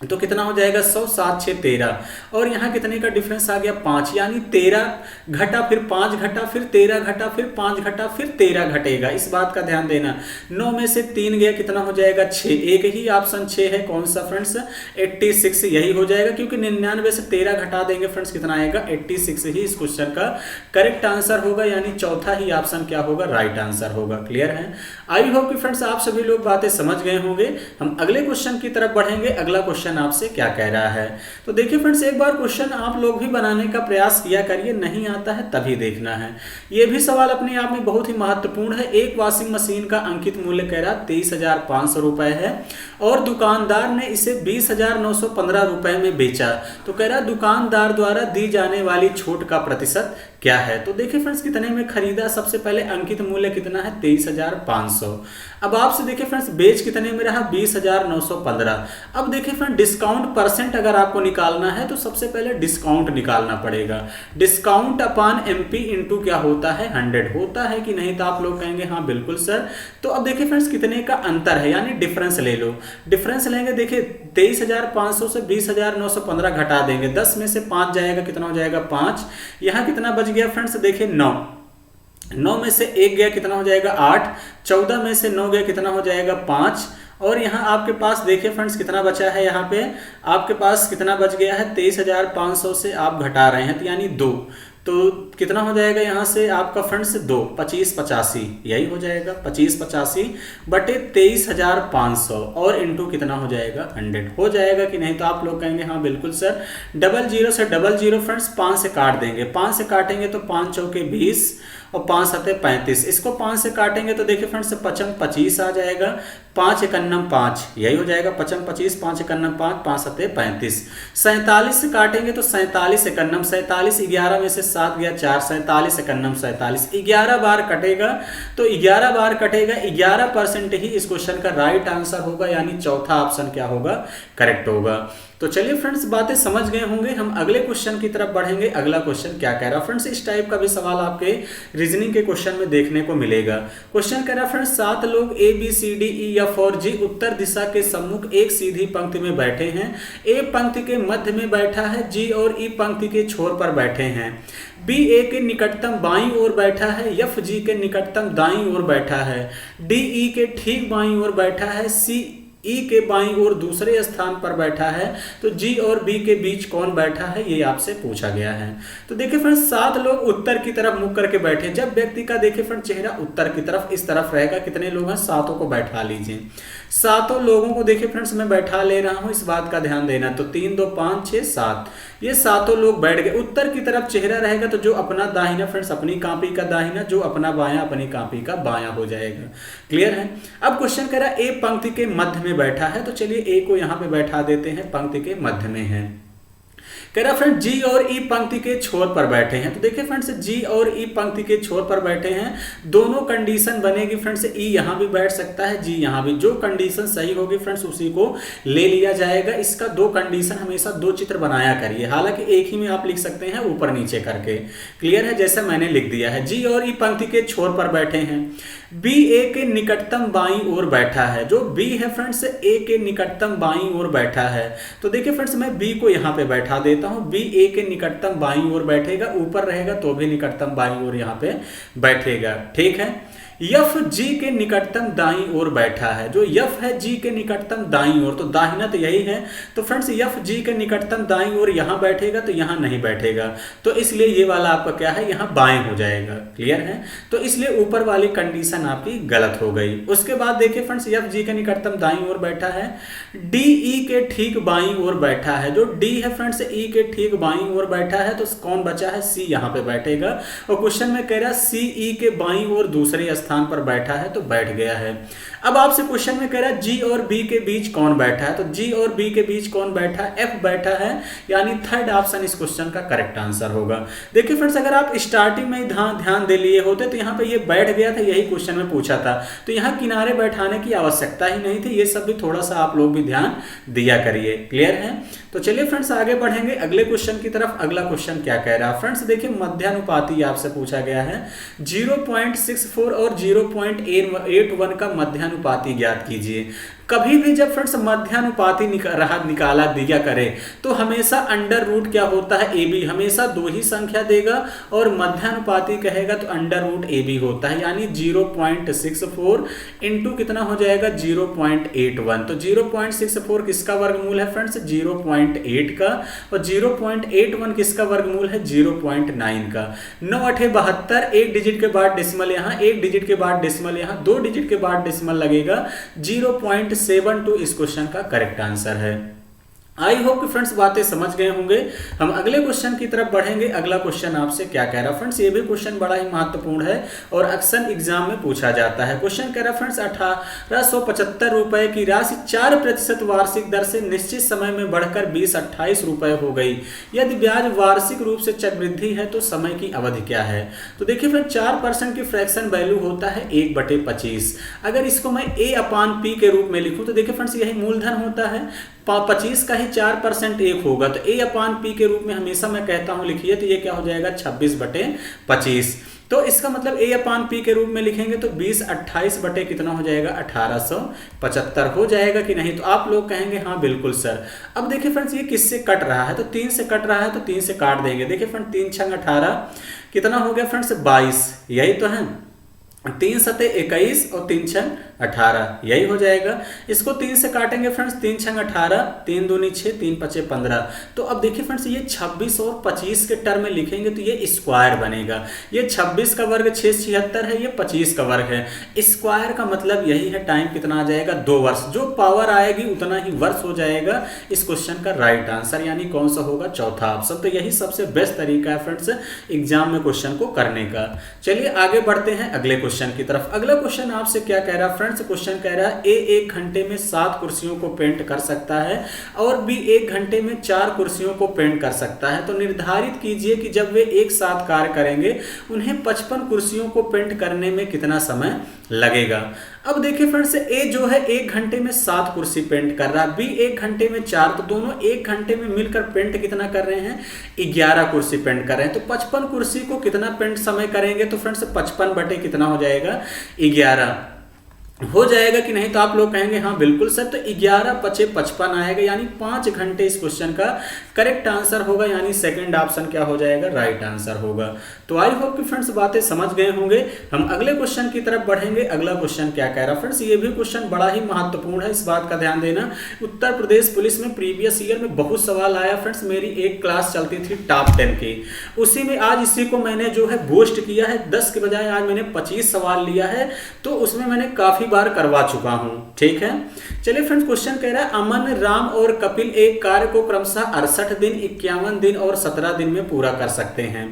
तो कितना हो जाएगा 100, 7 6 13, और यहाँ कितने का डिफरेंस आ गया 5, यानी 13 घटा फिर 5 घटा फिर 13 घटा फिर 5 घटा फिर 13 घटेगा, इस बात का ध्यान देना। 9 में से 3 गया कितना हो जाएगा 6, एक ही ऑप्शन 6 है, कौन सा फ्रेंड्स 86, यही हो जाएगा, क्योंकि 99 से 13 घटा देंगे फ्रेंड्स कितना आएगा 86 ही इस क्वेश्चन का करेक्ट आंसर होगा, यानी चौथा ही ऑप्शन क्या होगा राइट आंसर होगा। क्लियर है? आई होप कि फ्रेंड्स आप सभी लोग बातें समझ गए होंगे। हम अगले क्वेश्चन की तरफ बढ़ेंगे। अगला क्वेश्चन आपसे क्या कह रहा है, तो देखिए फ्रेंड्स एक बार क्वेश्चन आप लोग भी बनाने का प्रयास किया करिए, नहीं आता है तभी देखना है। यह भी सवाल अपने आप में बहुत ही महत्वपूर्ण है। एक वॉशिंग मशीन का अंकित मूल्य कह रहा 23,500 रुपए है, और दुकानदार ने इसे 20,915 रुपए में बेचा। तो कह रहा दुकानदार द्वारा दी जाने वाली छूट का प्रतिशत क्या है। तो देखिए फ्रेंड्स कितने में खरीदा, सबसे पहले अंकित मूल्य कितना है 23,500। अब आपसे देखिए फ्रेंड्स बेच कितने में रहा 20,915। अब देखिए फ्रेंड डिस्काउंट परसेंट अगर आपको निकालना है तो सबसे पहले डिस्काउंट निकालना पड़ेगा। डिस्काउंट अपान एमपी इंटू क्या होता है 100 होता है कि नहीं, तो आप लोग कहेंगे हाँ बिल्कुल सर। तो अब देखिए फ्रेंड्स कितने का अंतर है, यानी डिफरेंस ले लो। डिफरेंस लेंगे, देखिए 23,500 से 20,915 घटा देंगे, 10 में से 5 जाएगा, कितना हो जाएगा 5। यहाँ कितना बच गया फ्रेंड्स, देखिए 9 में से 1 गया, कितना हो जाएगा 8। 14 में से 9 गया, कितना हो जाएगा 5। और यहाँ आपके पास देखिए फ्रेंड्स कितना बचा है, यहाँ पे आपके पास कितना बच गया है 23,500 से आप घटा रहे हैं, तो यानी 2, तो कितना हो जाएगा यहाँ से आपका फ्रेंड्स 2, 2585, यही हो जाएगा 2585 बटे 23,500 और इंटू कितना हो जाएगा 100 हो जाएगा कि नहीं। तो आप लोग कहेंगे हाँ बिल्कुल सर। 00 से 00 फ्रेंड्स 5 से काट देंगे, 5 से काटेंगे तो 5 चौके 20 और 5 सते 35, इसको 5 से काटेंगे तो देखिए फ्रेंड्स 55 25 आ जाएगा, 5 एकन्नम 5, यही हो जाएगा 55 25, 5 एकन्नम 5, 5 सते 35। 47 से काटेंगे तो 47 एकन्नम 47, 11 में से 7 गया 4, 47 एकन्नम 47, 11 बार कटेगा, तो 11 बार कटेगा, 11% ही इस क्वेश्चन का राइट आंसर होगा, यानी चौथा ऑप्शन क्या होगा करेक्ट होगा। तो चलिए फ्रेंड्स बातें समझ गए होंगे। हम अगले क्वेश्चन की तरफ बढ़ेंगे। अगला क्वेश्चन क्या कह रहा है फ्रेंड्स, इस टाइप का भी सवाल आपके रीजनिंग के क्वेश्चन में देखने को मिलेगा। क्वेश्चन कह रहा है फ्रेंड्स 7 लोग A B C D E F और जी उत्तर दिशा के सम्मुख एक सीधी पंक्ति में बैठे हैं। ए पंक्ति के मध्य में बैठा है, जी और ई पंक्ति के छोर पर बैठे हैं, बी ए के निकटतम बाईं ओर बैठा है, एफ जी के निकटतम दाईं ओर बैठा है, डी ई के ठीक बाईं ओर बैठा है, सी ई के बाईं ओर दूसरे स्थान पर बैठा है। तो जी और बी के बीच कौन बैठा है, ये आपसे पूछा गया है। तो देखिए फ्रेंड्स 7 लोग उत्तर की तरफ मुख करके बैठे। जब व्यक्ति का देखिए फ्रेंड चेहरा उत्तर की तरफ इस तरफ रहेगा, कितने लोग हैं 7 को बैठा लीजिए। 7 लोगों को देखिए फ्रेंड्स मैं बैठा ले रहा हूं, इस बात का ध्यान देना। तो 3 2 5 6 7, ये 7 लोग बैठ गए। उत्तर की तरफ चेहरा रहेगा तो जो अपना दाहिना फ्रेंड्स अपनी कॉपी का दाहिना, जो अपना बायां अपनी कॉपी का बायां हो जाएगा। क्लियर है? अब क्वेश्चन कह रहा है ए पंक्ति के मध्य में बैठा है, तो चलिए ए को यहाँ पे बैठा देते हैं, पंक्ति के मध्य में है। कह रहा फ्रेंड जी और ई पंक्ति के छोर पर बैठे हैं। तो देखिए फ्रेंड्स जी और ई पंक्ति के छोर पर बैठे हैं, दोनों कंडीशन बनेगी फ्रेंड्स, ई यहां भी बैठ सकता है, जी यहां भी। जो कंडीशन सही होगी फ्रेंड्स उसी को ले लिया जाएगा। इसका दो कंडीशन हमेशा दो चित्र बनाया करिए, हालांकि एक ही में आप लिख सकते हैं ऊपर नीचे करके। क्लियर है, जैसे मैंने लिख दिया है। जी और ई पंक्ति के छोर पर बैठे हैं, बी ए के निकटतम बाईं ओर बैठा है। जो बी है फ्रेंड्स ए के निकटतम बाईं ओर बैठा है। तो देखिए फ्रेंड्स मैं बी को यहां पे बैठा देता हूं, बी ए के निकटतम बाईं ओर बैठेगा, ऊपर रहेगा तो भी निकटतम बाईं ओर यहां पे बैठेगा। ठीक है। यफ जी के निकटतम दाईं ओर बैठा है। जो यफ है जी के निकटतम दाईं ओर, तो दाहिना तो यही है, तो फ्रेंड्स यफ जी के निकटतम दाईं ओर यहां बैठेगा तो यहां नहीं बैठेगा, तो इसलिए ये वाला आपका क्या है, यहां बाएं हो जाएगा। क्लियर है, तो इसलिए ऊपर वाली कंडीशन आपकी गलत हो गई। उसके बाद देखिए फ्रेंड्स यफ जी के निकटतम दाईं ओर बैठा है, डी ई के ठीक बाईं ओर बैठा है। जो डी है फ्रेंड्स ई के ठीक बाईं ओर बैठा है, तो कौन बचा है, सी यहां पे बैठेगा। और क्वेश्चन में कह रहा सी ई के बाईं ओर दूसरे स्थान पर बैठा है, तो बैठ गया है। अब आपसे क्वेश्चन में कह रहा है जी और बी के बीच कौन बैठा है, तो जी और बी के बीच कौन बैठा है, एफ बैठा है, यानी थर्ड ऑप्शन इस क्वेश्चन का करेक्ट आंसर होगा। देखिए फ्रेंड्स अगर आप स्टार्टिंग में ध्यान दे लिए होते तो यहाँ पे ये बैठ गया था, यही क्वेश्चन में पूछा था, तो यहाँ किनारे बैठाने की आवश्यकता ही नहीं थी। ये सब भी थोड़ा सा आप लोग भी ध्यान दिया करिए। क्लियर है, तो चलिए फ्रेंड्स आगे बढ़ेंगे अगले क्वेश्चन की तरफ। अगला क्वेश्चन क्या कह रहा है फ्रेंड्स, देखिए मध्यानुपाती आपसे पूछा गया है। 0.64 और 0.81 का मध्यानुपाती ज्ञात कीजिए। कभी भी जब फ्रेंड्स मध्यानुपाती निकाला दिया करे तो हमेशा अंडर रूट क्या होता है, ए बी, हमेशा दो ही संख्या देगा, और मध्यानुपाती कहेगा तो अंडर रूट ए बी होता है, यानी 0.64 इंटू कितना हो जाएगा 0.81। तो 0.64 किसका वर्गमूल है फ्रेंड्स, 0.8 का, और 0.81 किसका वर्गमूल है 0.9 का। 9 8 72, एक डिजिट के बाद डेसिमल यहाँ, एक डिजिट के बाद डेसिमल यहाँ, दो डिजिट के बाद डेसिमल लगेगा। 0.72 इस क्वेश्चन का करेक्ट आंसर है। आई होप कि फ्रेंड्स बातें समझ गए होंगे। हम अगले क्वेश्चन की तरफ बढ़ेंगे। अगला क्वेश्चन आपसे क्या कह रहा है फ्रेंड्स, ये भी क्वेश्चन बड़ा ही महत्वपूर्ण है और अक्सर एग्जाम में पूछा जाता है। क्वेश्चन कह रहा है फ्रेंड्स 1875 रुपए की राशि 4% वार्षिक दर से निश्चित समय में बढ़कर 20-28 रुपए हो गई। यदि ब्याज वार्षिक रूप से चक्रवृद्धि है तो समय की अवधि क्या है। तो देखिए फ्रेंड्स 4% की फ्रैक्शन वैल्यू होता है 1/25। अगर इसको मैं A/P के रूप में लिखूं तो देखिए फ्रेंड्स यही मूलधन होता है, 25 का ही 4% एक होगा, तो A/P के रूप में हमेशा मैं कहता हूं लिखिए, तो ये क्या हो जाएगा 26/25। तो इसका मतलब A/P के रूप में लिखेंगे तो 20-28 बटे कितना हो जाएगा 1875 हो जाएगा कि नहीं। तो आप लोग कहेंगे हाँ बिल्कुल सर। अब देखिए फ्रेंड्स ये किससे कट रहा है, तो 3 से कट रहा है, तो 3 से काट देंगे। देखिए फ्रेंड्स 3 छंग 18 कितना हो गया फ्रेंड्स 22, यही तो है। 3 सते 21 और 3 छंग 18, यही हो जाएगा। इसको 3 से काटेंगे फ्रेंड्स, 3 छंग 18, 3 दूनी 6, 3 पचे 15। तो अब देखिए फ्रेंड्स ये 26 और 25 के टर्म में लिखेंगे तो ये स्क्वायर बनेगा। ये 26 का वर्ग 676 है, ये 25 का वर्ग है। स्क्वायर का मतलब यही है, टाइम कितना आ जाएगा 2 वर्ष। जो पावर आएगी उतना ही वर्ष हो जाएगा। इस क्वेश्चन का राइट आंसर यानी कौन सा होगा, चौथा ऑप्शन। तो यही सबसे बेस्ट तरीका है फ्रेंड्स एग्जाम में क्वेश्चन को करने का। चलिए आगे बढ़ते हैं अगले क्वेश्चन की तरफ। अगला क्वेश्चन आपसे क्या कह रहा है फ्रेंड्स, क्वेश्चन कह रहा है ए 1 घंटे में 7 कुर्सियों को पेंट कर सकता है और बी 1 घंटे में 4 कुर्सियों को पेंट कर सकता है। तो निर्धारित कीजिए कि जब वे एक साथ कार्य करेंगे उन्हें 55 कुर्सियों को पेंट करने में कितना समय लगेगा। अब देखिए फ्रेंड्स ए जो है 1 घंटे में 7 कुर्सी पेंट कर रहा है, बी 1 घंटे में 4, तो दोनों 1 घंटे में मिलकर पेंट कितना कर रहे हैं 11 कुर्सी पेंट कर रहे हैं। तो 55 कुर्सी को कितना पेंट समय करेंगे, तो फ्रेंड्स 55 बटे कितना हो जाएगा 11 हो जाएगा कि नहीं। तो आप लोग कहेंगे हाँ बिल्कुल सर। तो 11 पचे 55 आएगा, यानी 5 घंटे इस क्वेश्चन का करेक्ट आंसर होगा, यानी सेकंड ऑप्शन क्या हो जाएगा, राइट आंसर होगा। तो आई होप कि फ्रेंड्स बातें समझ गए होंगे। हम अगले क्वेश्चन की तरफ बढ़ेंगे। अगला क्वेश्चन क्या कह रहा है फ्रेंड्स, ये भी क्वेश्चन बड़ा ही महत्वपूर्ण है, इस बात का ध्यान देना। उत्तर प्रदेश पुलिस में प्रीवियस ईयर में बहुत सवाल आया फ्रेंड्स। मेरी एक क्लास चलती थी टॉप 10 की, उसी में आज इसी को मैंने जो है बूस्ट किया है। 10 के बजाय आज मैंने 25 सवाल लिया है, तो उसमें मैंने काफी बार करवा चुका हूं। ठीक है, चलिए फ्रेंड्स, क्वेश्चन कह रहा है अमन, राम और कपिल एक कार्य को क्रमशः 68 दिन, 51 दिन और 17 दिन में पूरा कर सकते हैं।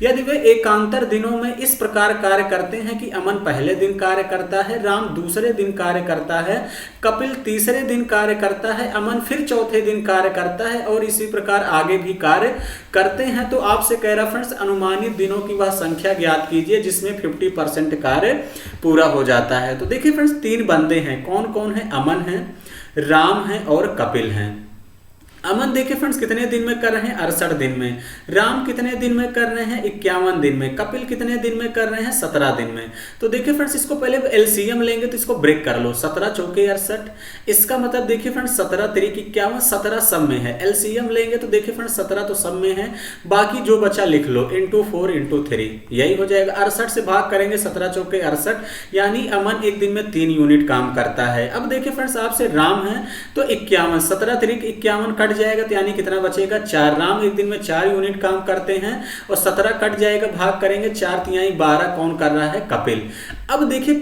यदि वे एकांतर दिनों में इस प्रकार कार्य करते हैं कि अमन पहले दिन कार्य करता है, राम दूसरे दिन कार्य करता है, कपिल तीसरे दिन कार्य करता है, अमन फिर चौथे दिन कार्य करता है और इसी प्रकार आगे भी कार्य करते हैं, तो आपसे कह रहा फ्रेंड्स अनुमानित दिनों की वह संख्या ज्ञात कीजिए जिसमें 50% कार्य पूरा हो जाता है। तो देखिए फ्रेंड्स, 3 बंदे हैं, कौन कौन है? अमन है, राम है और कपिल हैं। अमन देखिए फ्रेंड्स कितने दिन में कर रहे हैं? 68 दिन में। राम कितने दिन में कर रहे हैं? 51 दिन में। कपिल कितने दिन में कर रहे हैं? 17 दिन में। तो देखिए फ्रेंड्स, इसको पहले एलसीएम लेंगे तो इसको ब्रेक कर लो, 17 चौके 68, इसका मतलब देखिए फ्रेंड्स 17 तिरिक 51, 17 सब में है। एलसीएम लेंगे तो देखिए फ्रेंड्स 17 तो सब में है, बाकी जो बचा लिख लो, इंटू 4 इंटू 3, यही हो जाएगा। 68 से भाग करेंगे, 17 चौके 68, यानी अमन एक दिन में 3 यूनिट काम करता है। अब देखिए फ्रेंड्स, आपसे राम है तो 51, 17 तिरिक 51 कट जाएगा तो यानी कितना बचेगा? 4। राम एक दिन में 4 यूनिट काम करते हैं और 17 कट जाएगा, भाग करेंगे 4 तिहाई 12, कौन कर रहा है? कपिल। अब देखिए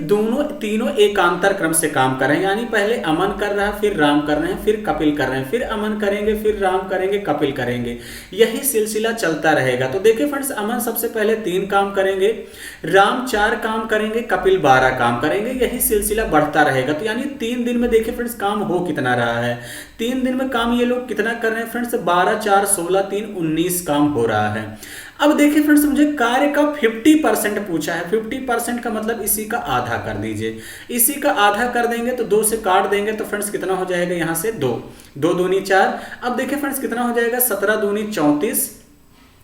तीनों एकांतर क्रम से काम कर रहे हैं, यानी पहले अमन कर रहा है, फिर राम कर रहे हैं, फिर कपिल कर रहे हैं, फिर अमन करेंगे, फिर राम करेंगे, कपिल करेंगे, यही सिलसिला चलता रहेगा। तो देखिए फ्रेंड्स, अमन सबसे पहले 3 काम करेंगे, राम 4 काम करेंगे, कपिल 12 काम करेंगे, यही सिलसिला बढ़ता रहेगा। तो यानी 3 दिन में देखिए फ्रेंड्स काम हो कितना रहा है? 3 दिन में काम ये लोग कितना कर रहे हैं फ्रेंड्स? 12 4 16 3 19 काम हो रहा है। अब देखिए फ्रेंड्स, मुझे कार्य का 50% पूछा है। 50% का मतलब इसी का आधा कर दीजिए, इसी का आधा कर देंगे तो 2 से काट देंगे तो फ्रेंड्स कितना हो जाएगा? यहाँ से 2 2 दूनी 4। अब देखिए फ्रेंड्स कितना हो जाएगा? 17 दूनी 34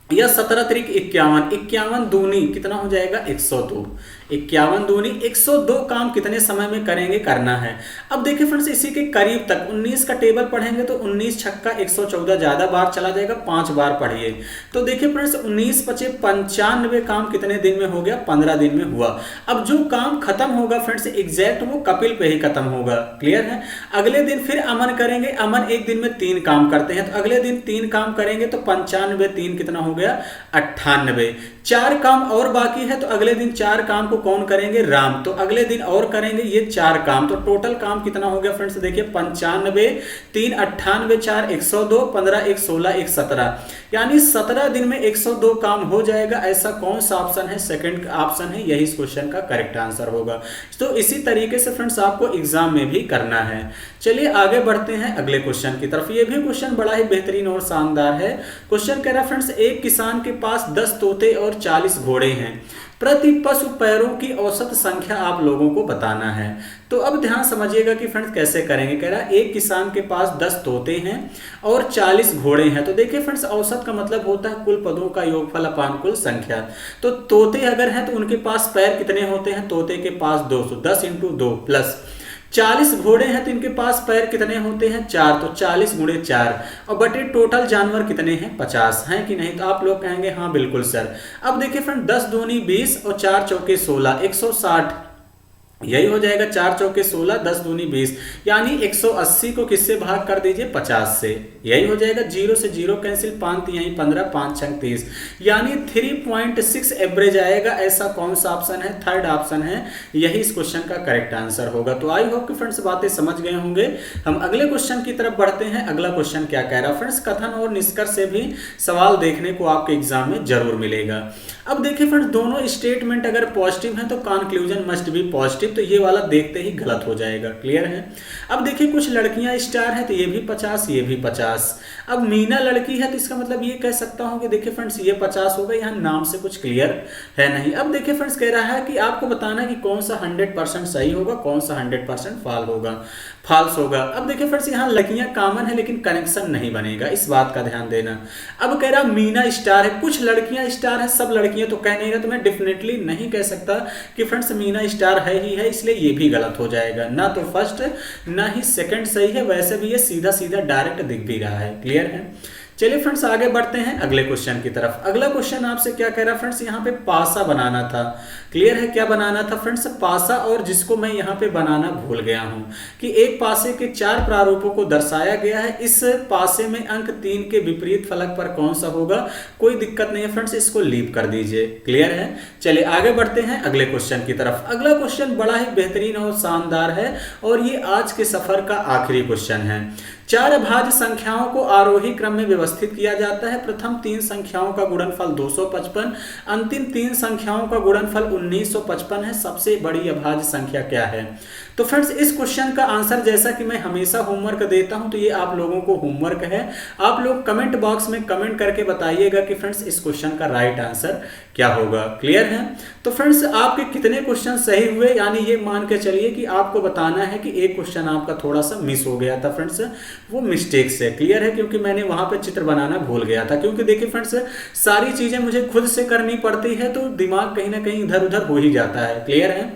या 17 तिरिक 51, 51 दूनी कितना हो जाएगा? 102, 51 दूनी 102 काम कितने समय में करेंगे? करना है। अब देखिए फ्रेंड्स, इसी के करीब तक 19 का टेबल पढ़ेंगे तो 19 छक्का 114 ज्यादा बार चला जाएगा, 5 बार पढ़िए। तो देखिए फ्रेंड्स, 19 पचे 95 काम कितने दिन में हो गया? 15 दिन में हुआ। अब जो काम खत्म होगा फ्रेंड्स एग्जैक्ट वो कपिल पे ही खत्म होगा। क्लियर है? अगले दिन फिर अमन करेंगे, अमन एक दिन में 3 काम करते हैं, तो अगले दिन 3 काम करेंगे तो 95 3 कितना हो गया? 98। 4 काम और बाकी है तो अगले दिन 4 काम को कौन करेंगे? राम। तो अगले दिन और करेंगे ये 4 काम, तो टोटल काम कितना हो गया फ्रेंड्स? देखिए 95 3 98 4 102, 15 1 16 1 17, यानी 17 दिन में 102 काम हो जाएगा। ऐसा कौन सा ऑप्शन है? सेकंड ऑप्शन है, यही इस क्वेश्चन का करेक्ट आंसर होगा। तो इसी तरीके से फ्रेंड्स आपको एग्जाम में भी करना है। चलिए आगे बढ़ते हैं अगले क्वेश्चन की तरफ। ये भी क्वेश्चन बड़ा ही बेहतरीन और शानदार है। क्वेश्चन कह रहा है फ्रेंड्स, एक किसान के पास 10 तोते और 40 घोड़े हैं, प्रति पशु पैरों की औसत संख्या आप लोगों को बताना है। तो अब ध्यान समझिएगा कि फ्रेंड्स कैसे करेंगे। कह रहा है एक किसान के पास 10 तोते हैं और 40 घोड़े हैं। तो देखिए फ्रेंड्स, औसत का मतलब होता है कुल पदों का योगफल अपान कुल संख्या। तो तोते अगर हैं तो उनके पास पैर कितने होते हैं? तोते के पास 200, 10 इंटू 2 प्लस 40 घोड़े हैं तो इनके पास पैर कितने होते हैं? 4, तो 40 गुणे 4, और बटे टोटल जानवर कितने हैं? 50 हैं कि नहीं? तो आप लोग कहेंगे हाँ बिल्कुल सर। अब देखिए फ्रेंड, 10 दूनी 20 और 4 चौके 16, 160, यही हो जाएगा। 4 चौके 16, 10 दूनी 20, यानी 180 को किससे भाग कर दीजिए? 50 से, यही हो जाएगा। 0 से 0 कैंसिल, 5 यही 15, 5 छंग 30, यानी 3.6 एवरेज आएगा। ऐसा कौन सा ऑप्शन है? थर्ड ऑप्शन है, यही इस क्वेश्चन का करेक्ट आंसर होगा। तो आई होप कि फ्रेंड्स बातें समझ गए होंगे। हम अगले क्वेश्चन की तरफ बढ़ते हैं। अगला क्वेश्चन क्या कह रहा है फ्रेंड्स? कथन और निष्कर्ष से भी सवाल देखने को आपके एग्जाम में जरूर मिलेगा। अब देखिए फ्रेंड्स, दोनों स्टेटमेंट अगर पॉजिटिव है तो कंक्लूजन मस्ट बी पॉजिटिव, तो ये वाला देखते ही गलत हो जाएगा। क्लियर है? अब देखिए कुछ लड़कियां स्टार है तो ये भी 50, ये भी 50। अब मीना लड़की है तो इसका मतलब ये कह सकता हूं कि देखिए फ्रेंड्स ये 50 होगा, यहाँ नाम से कुछ क्लियर है नहीं। अब देखिए फ्रेंड्स कह रहा है कि आपको बताना कि कौन सा 100% सही होगा, कौन सा 100% फाल्स होगा। अब देखिए फ्रेंड्स, यहाँ लड़कियां कॉमन है लेकिन कनेक्शन नहीं बनेगा, इस बात का ध्यान देना। अब कह रहा मीना स्टार है, कुछ लड़कियां स्टार है, सब लड़कियां तो कह नहीं रहा, तो मैं डेफिनेटली नहीं कह सकता कि फ्रेंड्स मीना स्टार है ही है, इसलिए ये भी गलत हो जाएगा। ना तो फर्स्ट ना ही सेकंड सही है, वैसे भी ये सीधा सीधा डायरेक्ट दिख भी रहा है। क्लियर है? चलिए फ्रेंड्स आगे बढ़ते हैं अगले क्वेश्चन की तरफ। अगला क्वेश्चन आपसे क्या कह रहा है फ्रेंड्स, यहाँ पे पासा बनाना था। क्लियर है, क्या बनाना था फ्रेंड्स, पासा, और जिसको मैं यहाँ पे बनाना भूल गया हूँ कि एक पासे के 4 प्रारूपों को दर्शाया गया है। इस पासे में अंक 3 के विपरीत फलक पर कौन सा होगा। कोई दिक्कत नहीं है फ्रेंड्स, इसको लीव कर दीजिए। क्लियर है, चलिए आगे बढ़ते हैं अगले क्वेश्चन की तरफ। अगला क्वेश्चन बड़ा ही बेहतरीन और शानदार है और ये आज के सफर का आखिरी क्वेश्चन है। 4 अभाज्य संख्याओं को आरोही क्रम में व्यवस्थित किया जाता है। प्रथम 3 संख्याओं का गुणनफल 255, अंतिम 3 संख्याओं का गुणनफल 1955 है। सबसे बड़ी अभाज्य संख्या क्या है। तो फ्रेंड्स इस क्वेश्चन का आंसर, जैसा कि मैं हमेशा होमवर्क देता हूं, तो ये आप लोगों को होमवर्क है। आप लोग कमेंट बॉक्स में कमेंट करके बताइएगा कि फ्रेंड्स इस क्वेश्चन का राइट आंसर क्या होगा। क्लियर है, तो फ्रेंड्स आपके कितने क्वेश्चन सही हुए, यानी ये मान के चलिए कि आपको बताना है कि एक क्वेश्चन आपका थोड़ा सा मिस हो गया था फ्रेंड्स, वो मिस्टेक से। क्लियर है, क्योंकि मैंने वहां पे चित्र बनाना भूल गया था। क्योंकि देखिए फ्रेंड्स सारी चीजें मुझे खुद से करनी पड़ती है, तो दिमाग कहीं ना कहीं इधर उधर हो ही जाता है। क्लियर है,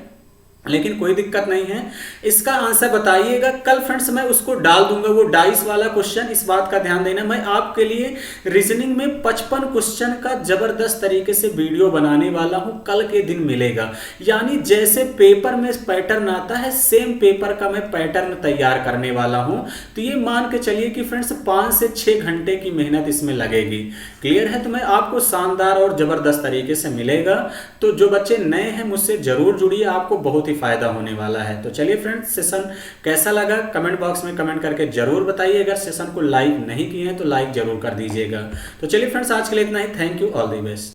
लेकिन कोई दिक्कत नहीं है, इसका आंसर बताइएगा। कल फ्रेंड्स मैं उसको डाल दूंगा, वो डाइस वाला क्वेश्चन, इस बात का ध्यान देना। मैं आपके लिए रीजनिंग में 55 क्वेश्चन का जबरदस्त तरीके से वीडियो बनाने वाला हूं, कल के दिन मिलेगा। यानी जैसे पेपर में पैटर्न आता है, सेम पेपर का मैं पैटर्न तैयार करने वाला हूं। तो ये मान के चलिए कि फ्रेंड्स 5 से 6 घंटे की मेहनत इसमें लगेगी। क्लियर है, तो मैं आपको शानदार और जबरदस्त तरीके से मिलेगा। तो जो बच्चे नए हैं मुझसे जरूर जुड़िए, आपको बहुत ही फायदा होने वाला है। तो चलिए फ्रेंड्स सेशन कैसा लगा कमेंट बॉक्स में कमेंट करके जरूर बताइए। अगर सेशन को लाइक नहीं किए हैं तो लाइक जरूर कर दीजिएगा। तो चलिए फ्रेंड्स आज के लिए इतना ही। Thank you, all the best.